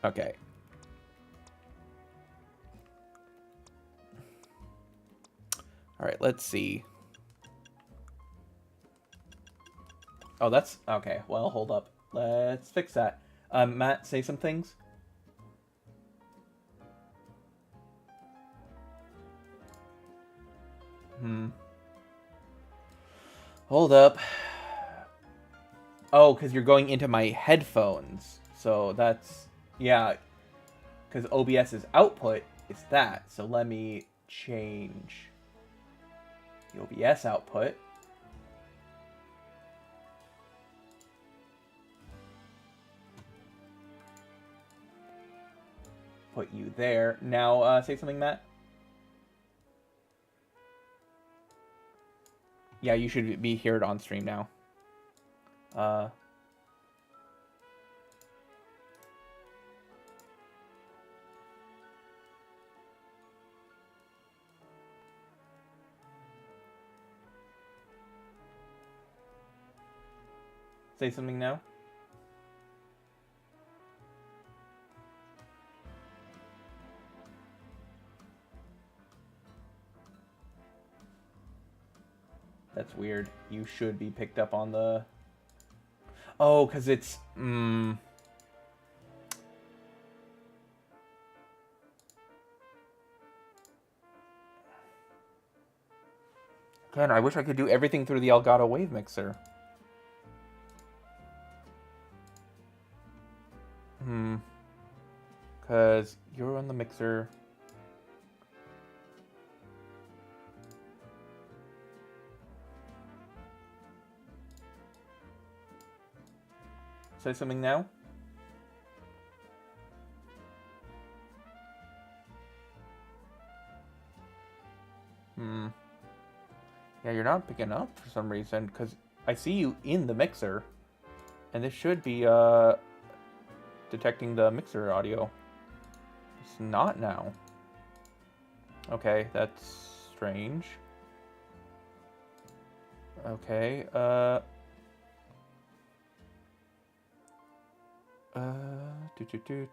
Okay. Alright, let's see. Oh, that's... Okay, well, hold up. Let's fix that. Matt, say some things. Hold up. Oh, because you're going into my headphones. So that's... Yeah. Because OBS's output is that. So let me change the OBS output. Put you there. Now, say something, Matt. Yeah, you should be heard on stream now. Say something now. That's weird. You should be picked up on the... Oh, because it's... Again, I wish I could do everything through the Elgato Wave Mixer. Because you're on the mixer. Say something now. Yeah, you're not picking up for some reason, because I see you in the mixer. And this should be, detecting the mixer audio. It's not now. Okay, that's strange. Okay, doot doot doot.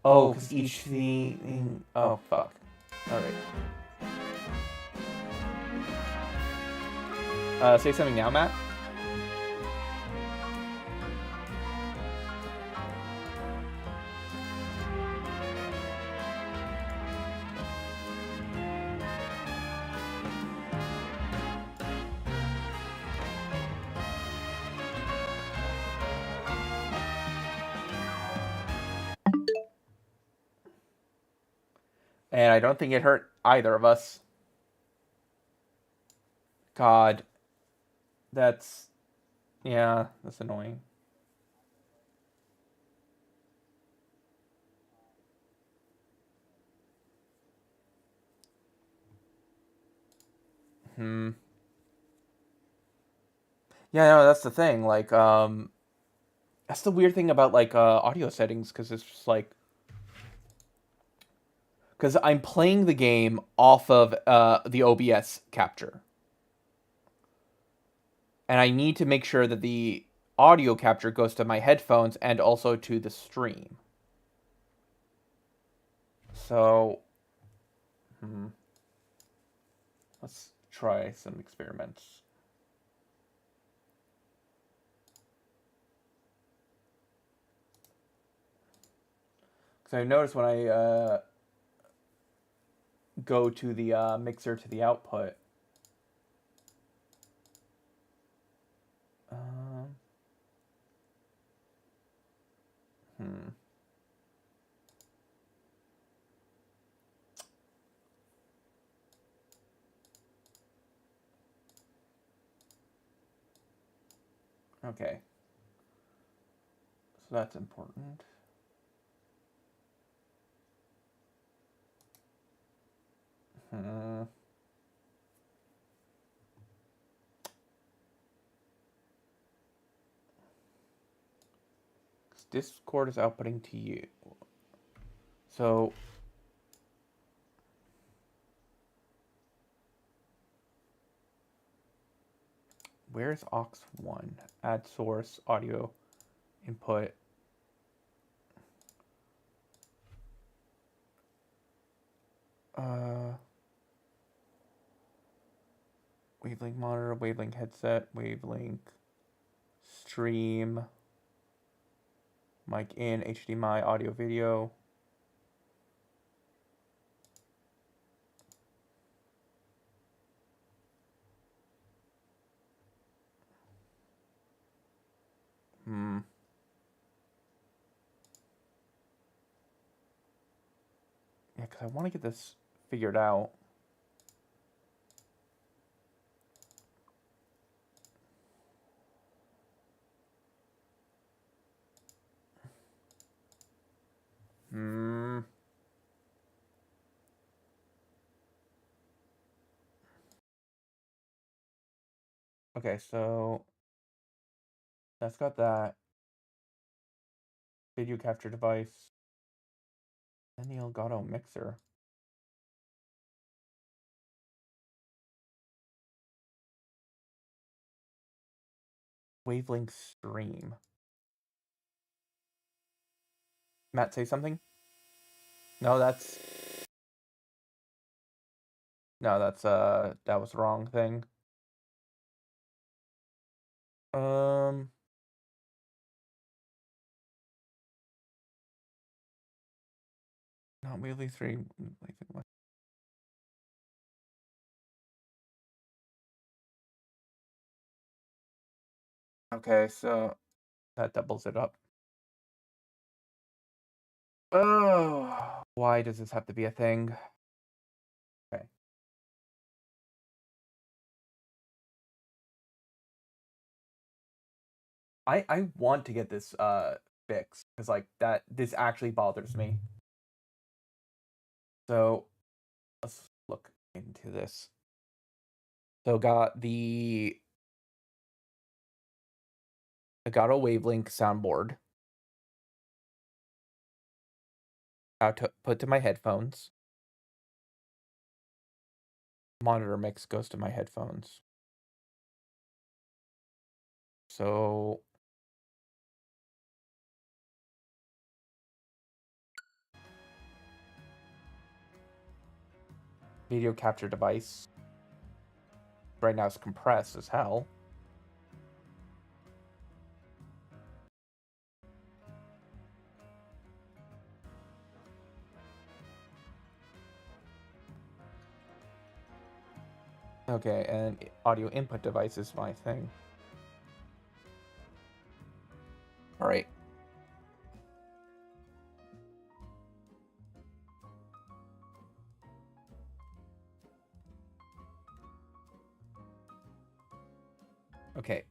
Oh, because each thing... Oh, fuck. Alright. Say something now, Matt? And I don't think it hurt either of us. God. That's... Yeah, that's annoying. Yeah, no, that's the thing. Like, that's the weird thing about, like, audio settings, because it's just, like... Because I'm playing the game off of the OBS capture. And I need to make sure that the audio capture goes to my headphones and also to the stream. So, let's try some experiments. So I notice when I go to the mixer to the output. Um, hmm. Okay. So that's important. Hmm. Discord is outputting to you. So where's aux1? Add source audio input. Wavelength monitor, wavelength headset, wavelength stream, mic in, HDMI, audio video. Yeah, because I want to get this figured out. Okay, so that's got that. Video capture device. And the Elgato mixer. Wavelength stream. Matt, say something? No, that's that was the wrong thing. Not wavelength stream. Okay, so that doubles it up. Oh, why does this have to be a thing? Okay. I want to get this fixed because like this actually bothers me. So let's look into this. So got the Elgato Wavelink soundboard. Out to put to my headphones. Monitor mix goes to my headphones. So video capture device. Right now it's compressed as hell. Okay, and audio input device is my thing. All right. Okay,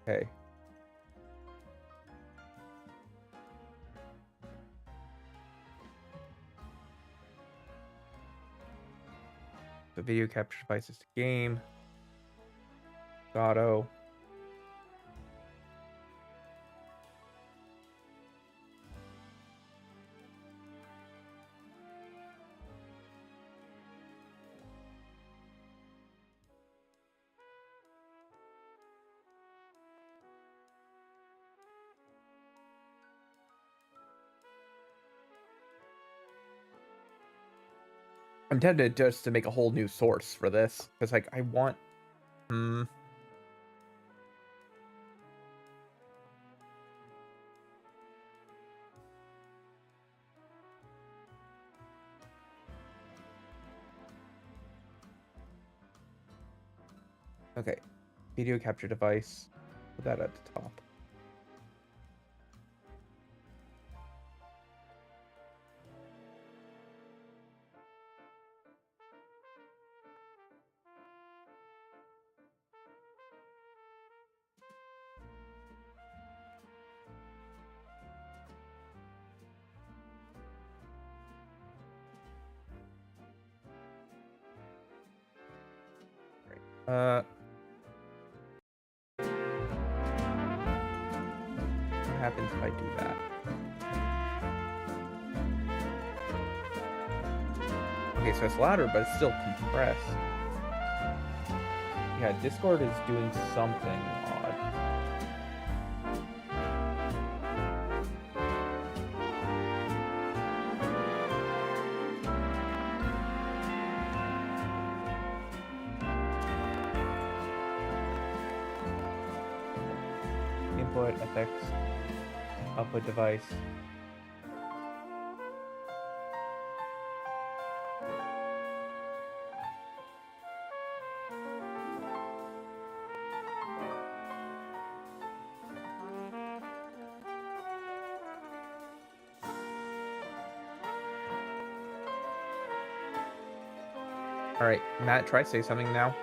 Okay. The video capture devices to game. Auto. I'm tempted just to make a whole new source for this because, like, I want. Okay, video capture device. Put that at the top. What happens if I do that? Okay, so it's louder, but it's still compressed. Yeah, Discord is doing something odd. Input, effects, output device. All right, Matt, try say something now.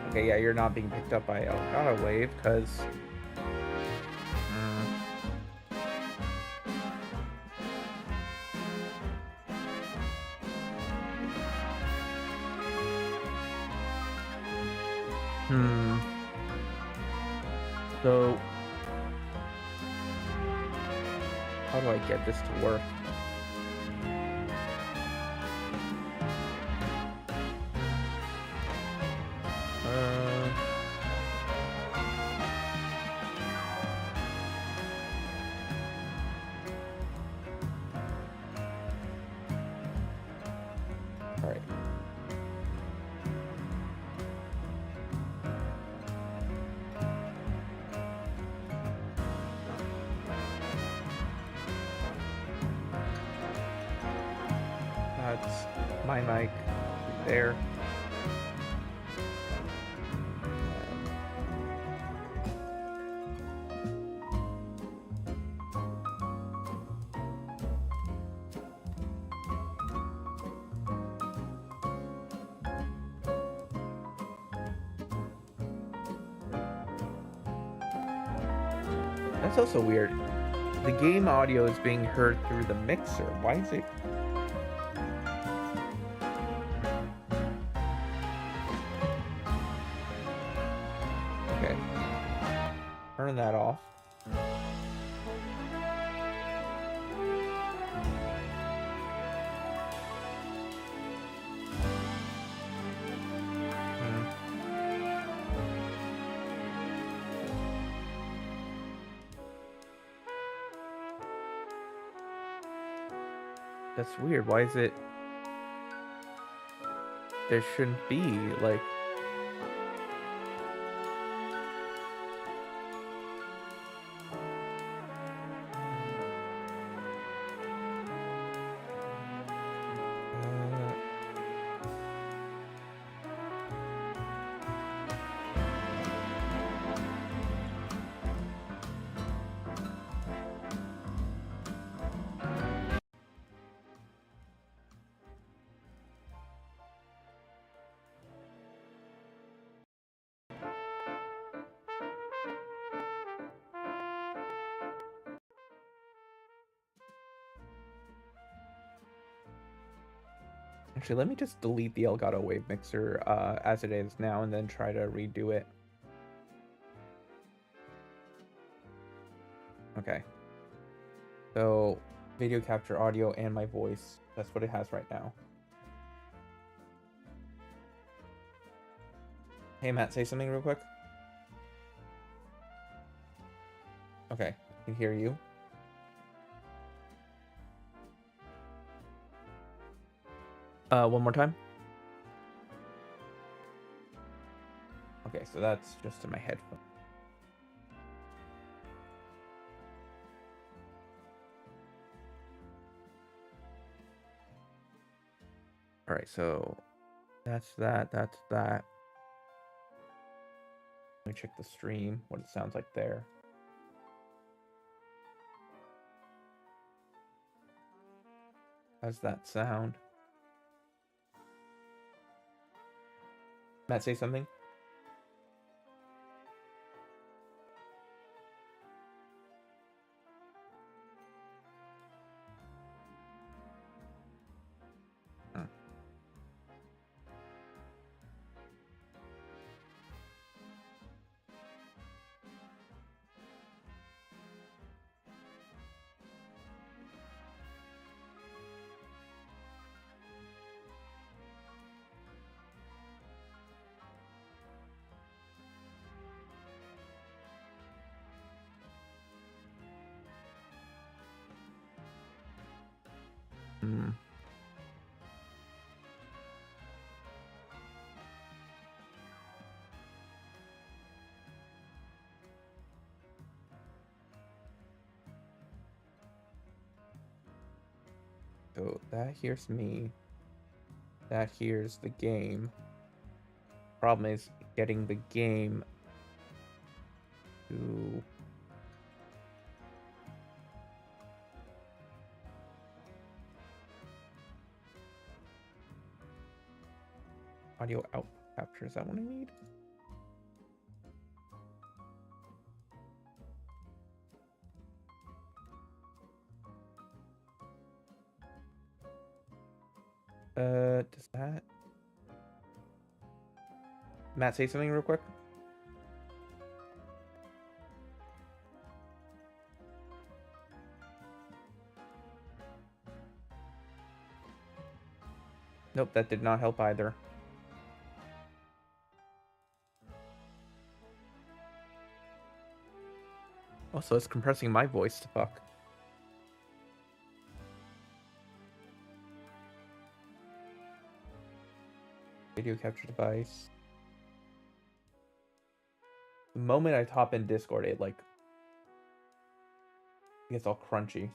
Okay, yeah, you're not being picked up by Elgato Wave because. So, how do I get this to work? All right. That's my mic there. That's also weird. The game audio is being heard through the mixer. Why is it? Okay. Turn that off. That's weird. Why is it? There shouldn't be, like... Actually, let me just delete the Elgato Wave Mixer as it is now and then try to redo it. Okay. So, video capture audio and my voice. That's what it has right now. Hey, Matt, say something real quick. Okay, I can hear you. One more time. Okay, so that's just in my headphone. All right, so that's that. Let me check the stream, what it sounds like there. How's that sound? Matt, say something. So that hears me. That hears the game. Problem is getting the game to audio output capture. Is that what I need? Does that... Matt, say something real quick. Nope, that did not help either. Also, it's compressing my voice to fuck. Video capture device. The moment I hop in Discord, it like gets all crunchy.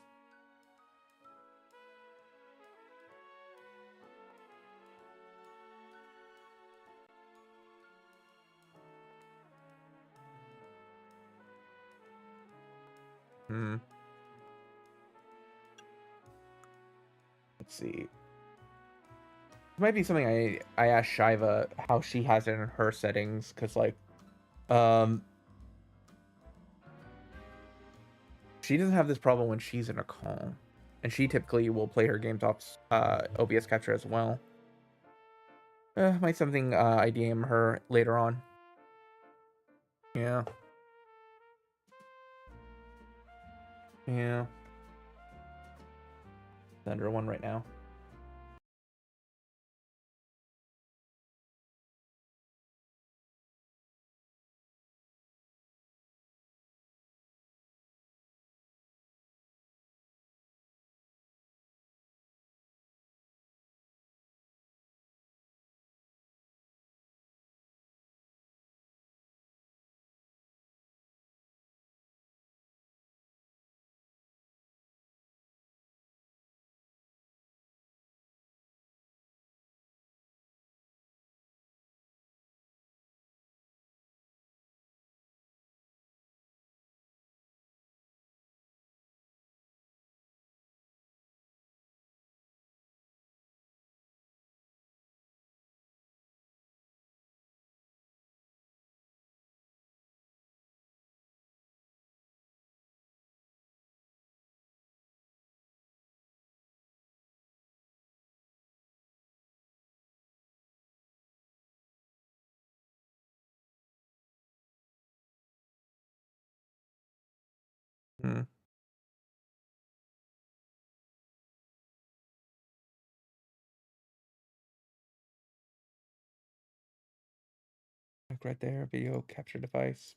Let's see. It might be something I asked Shiva how she has it in her settings, because like she doesn't have this problem when she's in a call, and she typically will play her games off OBS capture as well. Might something I DM her later on. Yeah. Send her one right now. Hmm. Like right there, video capture device.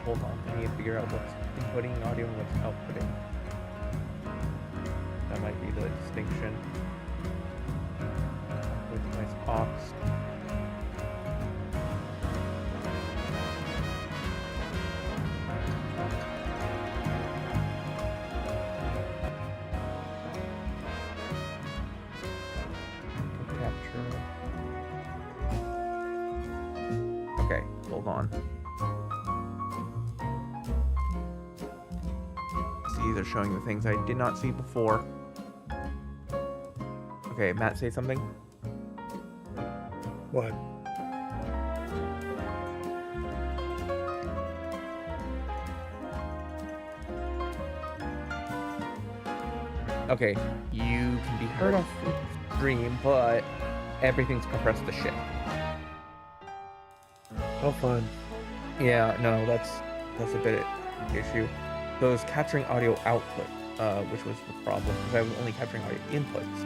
Hold on, I need to figure out what's inputting audio and what's outputting. That might be the distinction. With device aux. Capture. Okay, hold on. These are showing the things I did not see before. Okay, Matt, say something. What? Okay, you can be heard off the stream, but everything's compressed to shit. Oh, fun. Yeah, no, that's a bit of an issue. So I was capturing audio output, which was the problem, because I was only capturing audio inputs.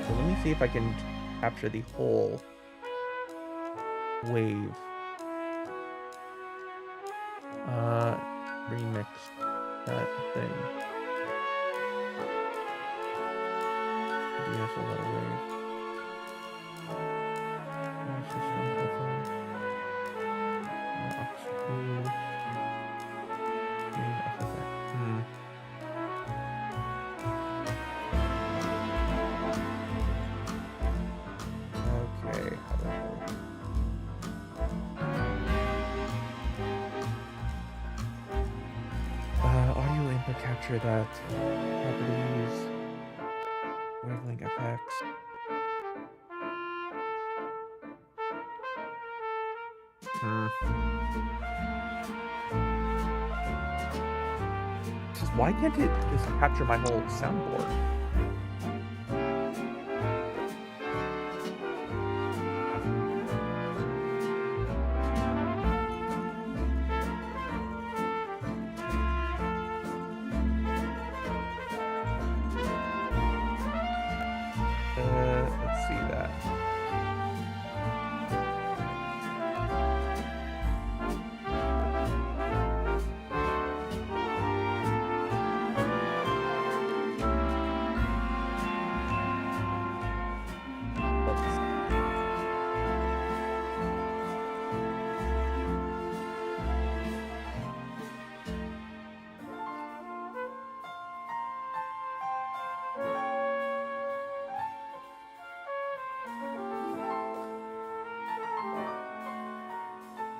So let me see if I can capture the whole wave. Remix that thing. DSLR wave. System profile. Okay, how about audio input capture that properties wavelength FX. Just why can't it just capture my whole soundboard? Let's see that.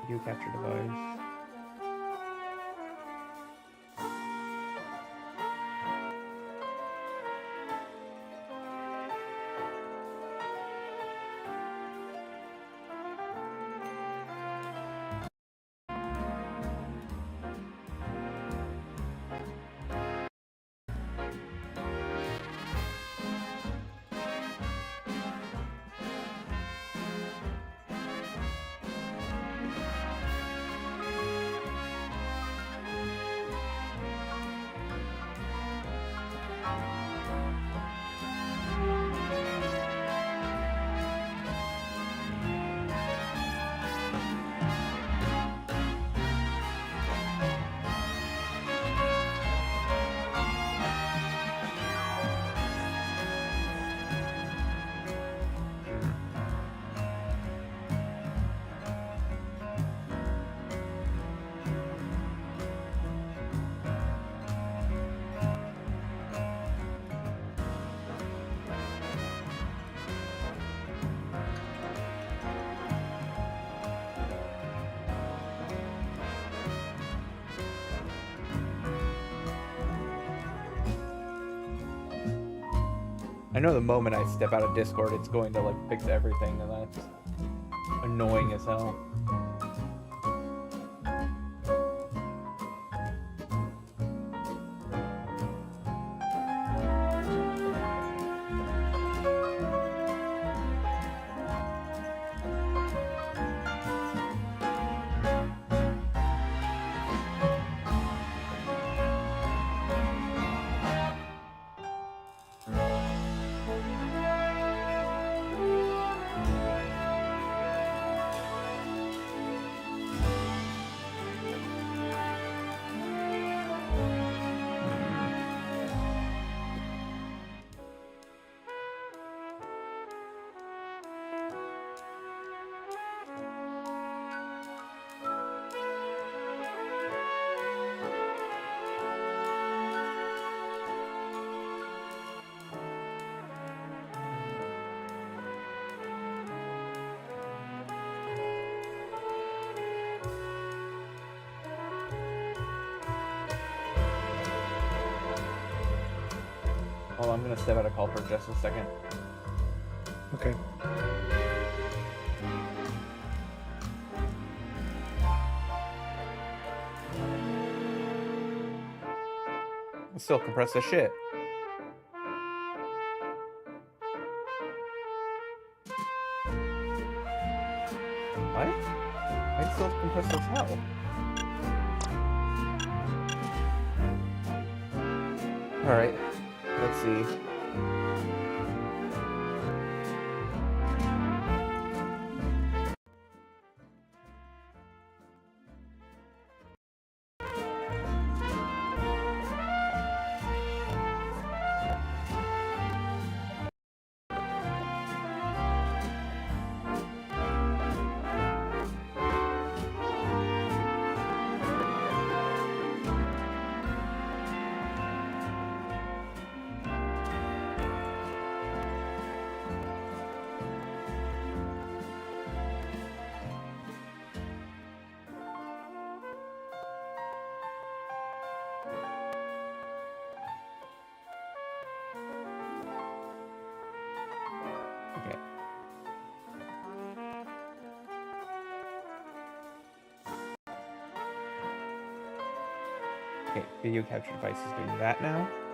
Video capture device. I know the moment I step out of Discord, it's going to, like, fix everything, and that's annoying as hell. Well, I'm gonna step out of call for just a second. Okay. Still compress the shit. What? I still compressed as hell. Alright. Let's see. Okay. Okay, video capture device is doing that now.